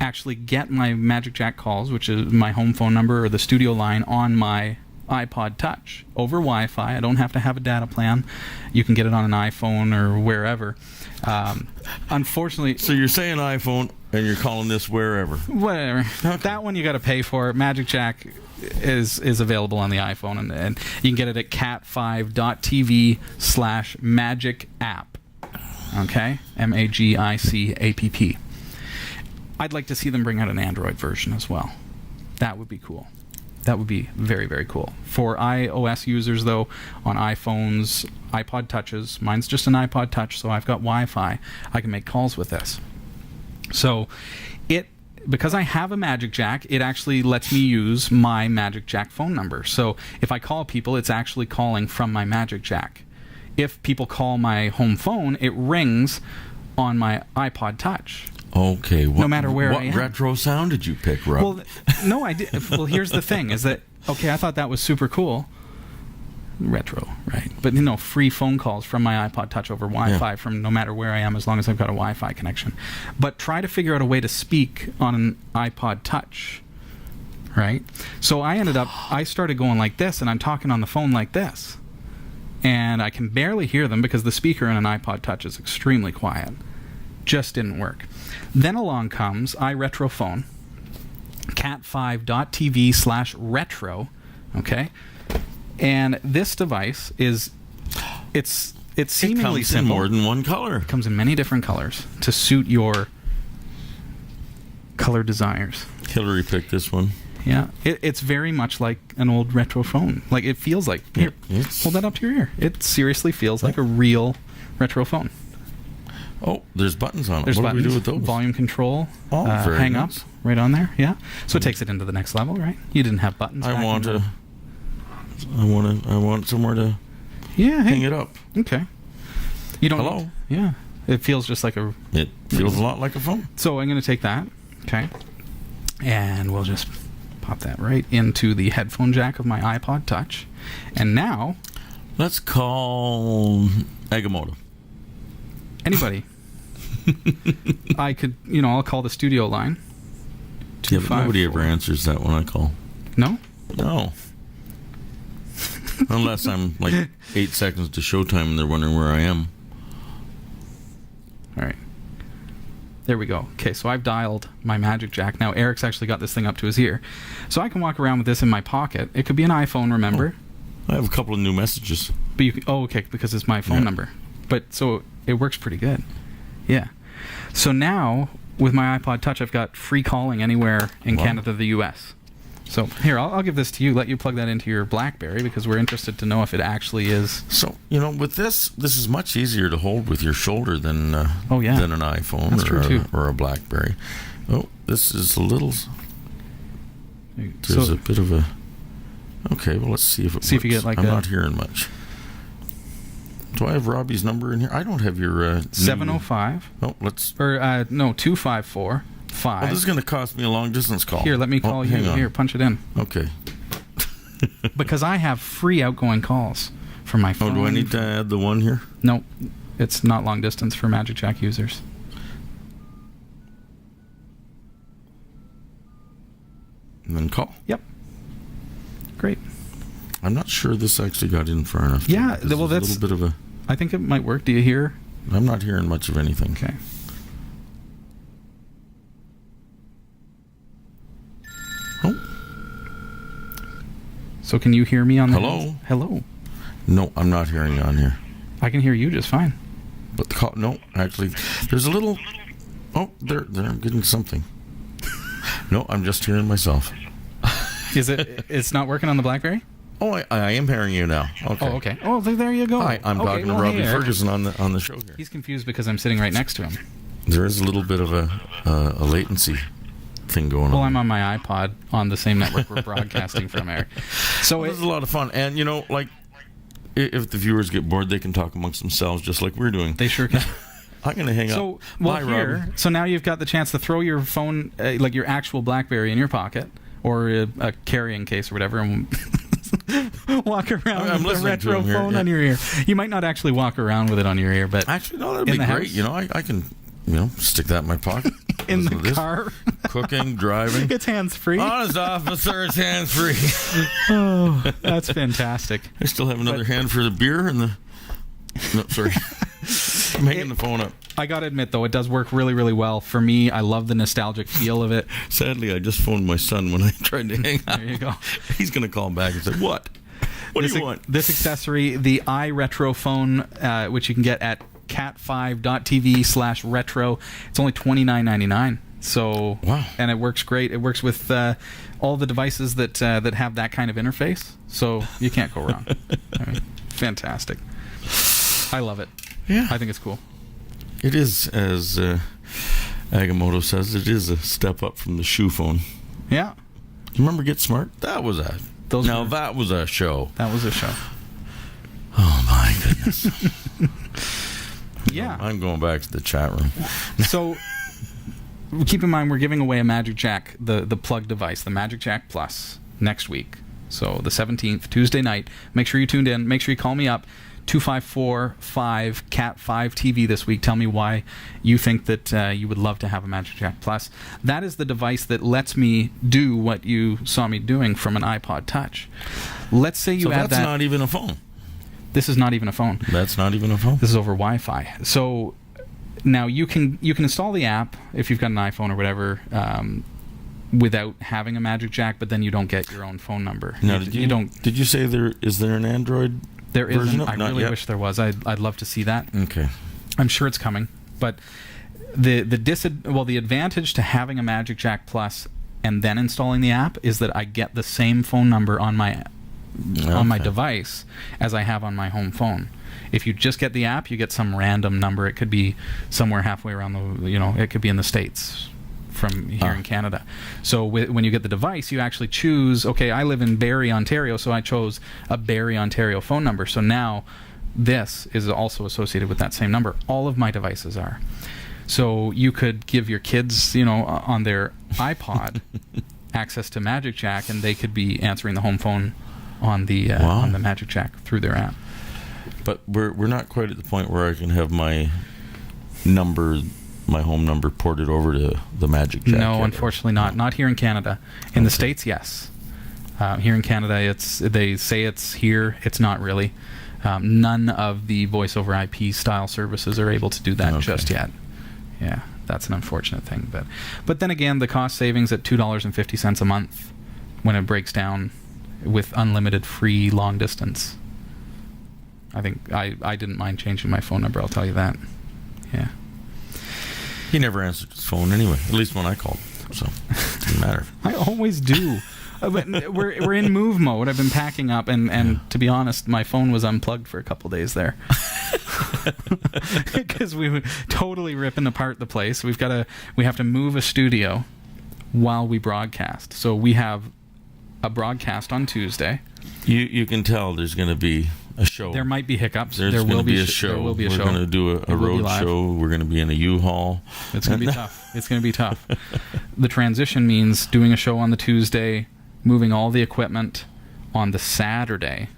actually get my Magic Jack calls, which is my home phone number or the studio line, on my iPod Touch over Wi-Fi. I don't have to have a data plan. You can get it on an iPhone or wherever. Unfortunately, So you're saying iPhone, and you're calling this wherever. whatever. That one you got to pay for. Magic Jack is available on the iPhone, and you can get it at cat5.tv/magic app. Okay, MAGICAPP. I'd like to see them bring out an Android version as well. That would be cool. That would be very, very cool. For iOS users, though, on iPhones, iPod Touches, mine's just an iPod Touch, so I've got Wi-Fi. I can make calls with this. So, because I have a Magic Jack, it actually lets me use my Magic Jack phone number. So, if I call people, it's actually calling from my Magic Jack. If people call my home phone, it rings on my iPod Touch. Okay. No matter where I am. What retro sound did you pick, Rob? Well, no, I did. Well, here's the thing: is that okay? I thought that was super cool. Retro, right? But free phone calls from my iPod Touch over Wi-Fi from no matter where I am, as long as I've got a Wi-Fi connection. But try to figure out a way to speak on an iPod Touch, right? So I started going like this, and I'm talking on the phone like this, and I can barely hear them because the speaker in an iPod Touch is extremely quiet. Just didn't work. Then along comes iRetroPhone, cat5.tv/retro, okay? And this device it's seemingly it comes simple. in more than one color. It comes in many different colors to suit your color desires. Hillary picked this one. Yeah, it's very much like an old retro phone. Like, it feels like, here, hold that up to your ear. It seriously feels like a real retro phone. Oh, there's buttons on it. There's what buttons, do we do with those? volume control, very hang nice. up, right on there. Yeah, so it takes it into the next level, right? You didn't have buttons. I want somewhere to hang it up. Okay. You don't. Hello. Yeah, it feels just like a. It feels a lot like a phone. So I'm going to take that, okay, and we'll just pop that right into the headphone jack of my iPod Touch, and now Let's call Agamotto. anybody. I could, I'll call the studio line. Yeah, but nobody ever answers that when I call. No? No. Unless I'm like 8 seconds to showtime and they're wondering where I am. All right. There we go. Okay, so I've dialed my Magic Jack. Now, Eric's actually got this thing up to his ear. So I can walk around with this in my pocket. It could be an iPhone, remember? I have a couple of new messages. But you can, okay, because it's my phone number. But so it works pretty good. Yeah. So now, with my iPod Touch, I've got free calling anywhere in Canada, the U.S. So here, I'll give this to you. Let you plug that into your BlackBerry, because we're interested to know if it actually is. So, with this is much easier to hold with your shoulder than than an iPhone. That's true, too. Or a BlackBerry. Oh, this is a little. There's a bit of a. Okay, well, let's see if it works. See if you get like I'm not hearing much. Do I have Robbie's number in here? I don't have your 705. Oh, let's. Or no, 254. Well, this is going to cost me a long distance call. Here, let me call you. Here, punch it in. Okay. Because I have free outgoing calls from my phone. Oh, do I need to add the one here? No, it's not long distance for Magic Jack users. one call. Yep. Great. I'm not sure this actually got in far enough. Yeah, This well, is that's... a little bit of a... I think it might work. Do you hear? I'm not hearing much of anything. Okay. Oh. So can you hear me on the... Hello? Hello. No, I'm not hearing you on here. I can hear you just fine. But the call... No, actually, there's a little... Oh, there, I'm getting something. No, I'm just hearing myself. Is it? It's not working on the BlackBerry? Oh, I am hearing you now. Okay. Oh, okay. Oh, there you go. Hi, I'm okay, talking to Robbie hey, Ferguson on the show here. He's confused because I'm sitting right next to him. There is a little bit of a latency thing going Well, on. I'm on my iPod on the same network we're broadcasting from, Eric. So This is a lot of fun. And, you know, like, if the viewers get bored, they can talk amongst themselves just like we're doing. they sure can. I'm going to hang So, up. well, Bye, here, Robbie. so now you've got the chance to throw your phone, like your actual BlackBerry, in your pocket, or a carrying case or whatever, and walk around I'm with the listening to him here, iRetroPhone yeah. on your ear. You might not actually walk around with it on your ear, but Actually, no, that'd in be the great. house? You know, I can, stick that in my pocket. in Listen to the this. car, Cooking, driving. it's hands-free. Honest officer, it's hands-free. Oh, that's fantastic. I still have another hand for the beer and the... No, sorry. I'm hanging the phone up. I gotta admit, though, it does work really, really well. For me, I love the nostalgic feel of it. Sadly, I just phoned my son when I tried to hang up. There you go. He's going to call back and say, what? What do you want? This accessory, the iRetroPhone, which you can get at cat5.tv/retro. It's only $29.99. So, wow. And it works great. It works with all the devices that have that kind of interface. So you can't go wrong. I mean, fantastic. I love it. Yeah. I think it's cool. It is, as Agamotto says, it is a step up from the shoe phone. Yeah. You remember Get Smart? That was a... that was a show. That was a show. Oh, my goodness. Yeah. I'm going back to the chat room. So keep in mind, we're giving away a Magic Jack, the plug device, the Magic Jack Plus, next week. So the 17th, Tuesday night. Make sure you tuned in. Make sure you call me up. 254-5-CAT5-TV this week. Tell me why you think that you would love to have a Magic Jack Plus. That is the device that lets me do what you saw me doing from an iPod Touch. Let's say you add that... that's not even a phone. This is not even a phone. That's not even a phone? This is over Wi-Fi. So now you can install the app if you've got an iPhone or whatever without having a Magic Jack, but then you don't get your own phone number. Now, you did you say is there an Android? There isn't. I Not really yet. wish there was. I'd love to see that. Okay. I'm sure it's coming, but the advantage to having a Magic Jack Plus and then installing the app is that I get the same phone number on my device as I have on my home phone. If you just get the app, you get some random number. It could be somewhere halfway around it could be in the States from here in Canada. So when you get the device, you actually choose, okay, I live in Barrie, Ontario, so I chose a Barrie, Ontario phone number. So now this is also associated with that same number. All of my devices are. So you could give your kids, on their iPod access to Magic Jack, and they could be answering the home phone on the Magic Jack through their app. But we're not quite at the point where I can have my home number ported over to the Magic Jack. No, yet. unfortunately not. Not here in Canada. In the States, yes. Here in Canada, they say it's here. It's not really. None of the voice over IP style services are able to do that just yet. Yeah, that's an unfortunate thing. But then again, the cost savings at $2.50 a month when it breaks down with unlimited free long distance. I think I didn't mind changing my phone number, I'll tell you that. Yeah. He never answered his phone anyway, at least when I called. So, it didn't matter. I always do. But we're in move mode. I've been packing up, and to be honest, my phone was unplugged for a couple days there. Because we were totally ripping apart the place. We have to move a studio while we broadcast. So we have a broadcast on Tuesday. You can tell there's going to be a show. There might be hiccups. There will be a show. There will be a We're show. going to do a road show. We're going to be in a U-Haul. It's going to be tough. It's going to be tough. The transition means doing a show on the Tuesday, moving all the equipment on the Saturday,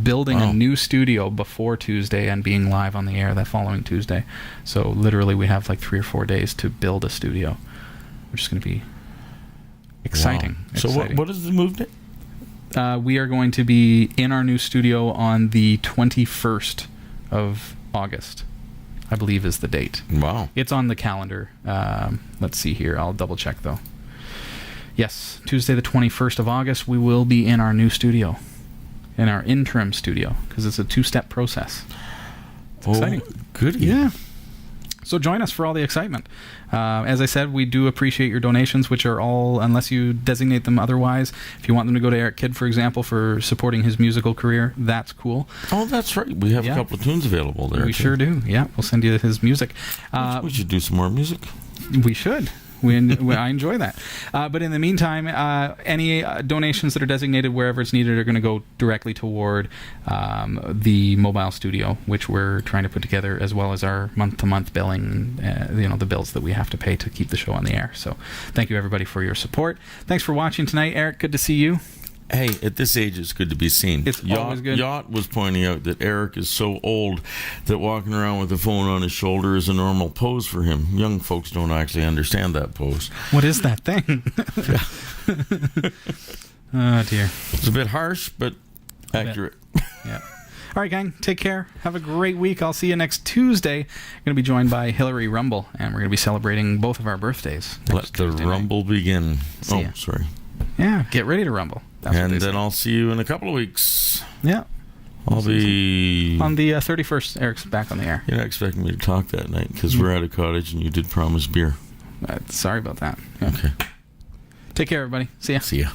building a new studio before Tuesday, and being live on the air that following Tuesday. So literally we have like 3 or 4 days to build a studio, which is going to be Exciting. Wow. So Exciting. what is the move date? We are going to be in our new studio on the 21st of August, I believe is the date. Wow. It's on the calendar. Let's see here. I'll double check, though. Yes, Tuesday the 21st of August, we will be in our new studio, in our interim studio, because it's a 2-step process. It's exciting. Goody. Yeah. So join us for all the excitement. As I said, we do appreciate your donations, which are all, unless you designate them otherwise. If you want them to go to Eric Kidd, for example, for supporting his musical career, that's cool. Oh, that's right. We have a couple of tunes available there. We sure do. Yeah, we'll send you his music. We should do some more music. We should. I enjoy that. But in the meantime, any donations that are designated wherever it's needed are going to go directly toward the mobile studio, which we're trying to put together, as well as our month-to-month billing, the bills that we have to pay to keep the show on the air. So thank you, everybody, for your support. Thanks for watching tonight. Eric, good to see you. Hey, at this age, it's good to be seen. It's always good. Yacht was pointing out that Eric is so old that walking around with the phone on his shoulder is a normal pose for him. Young folks don't actually understand that pose. What is that thing? Oh, dear. It's a bit harsh, but accurate. Yeah. All right, gang. Take care. Have a great week. I'll see you next Tuesday. I'm going to be joined by Hillary Rumble, and we're going to be celebrating both of our birthdays. Let the rumble begin. See ya. Sorry. Yeah, get ready to rumble. That's and then I'll see you in a couple of weeks. Yeah. I'll be... On the 31st, Eric's back on the air. You're not expecting me to talk that night because we're at a cottage and you did promise beer. Sorry about that. Yeah. Okay. Take care, everybody. See ya. See ya.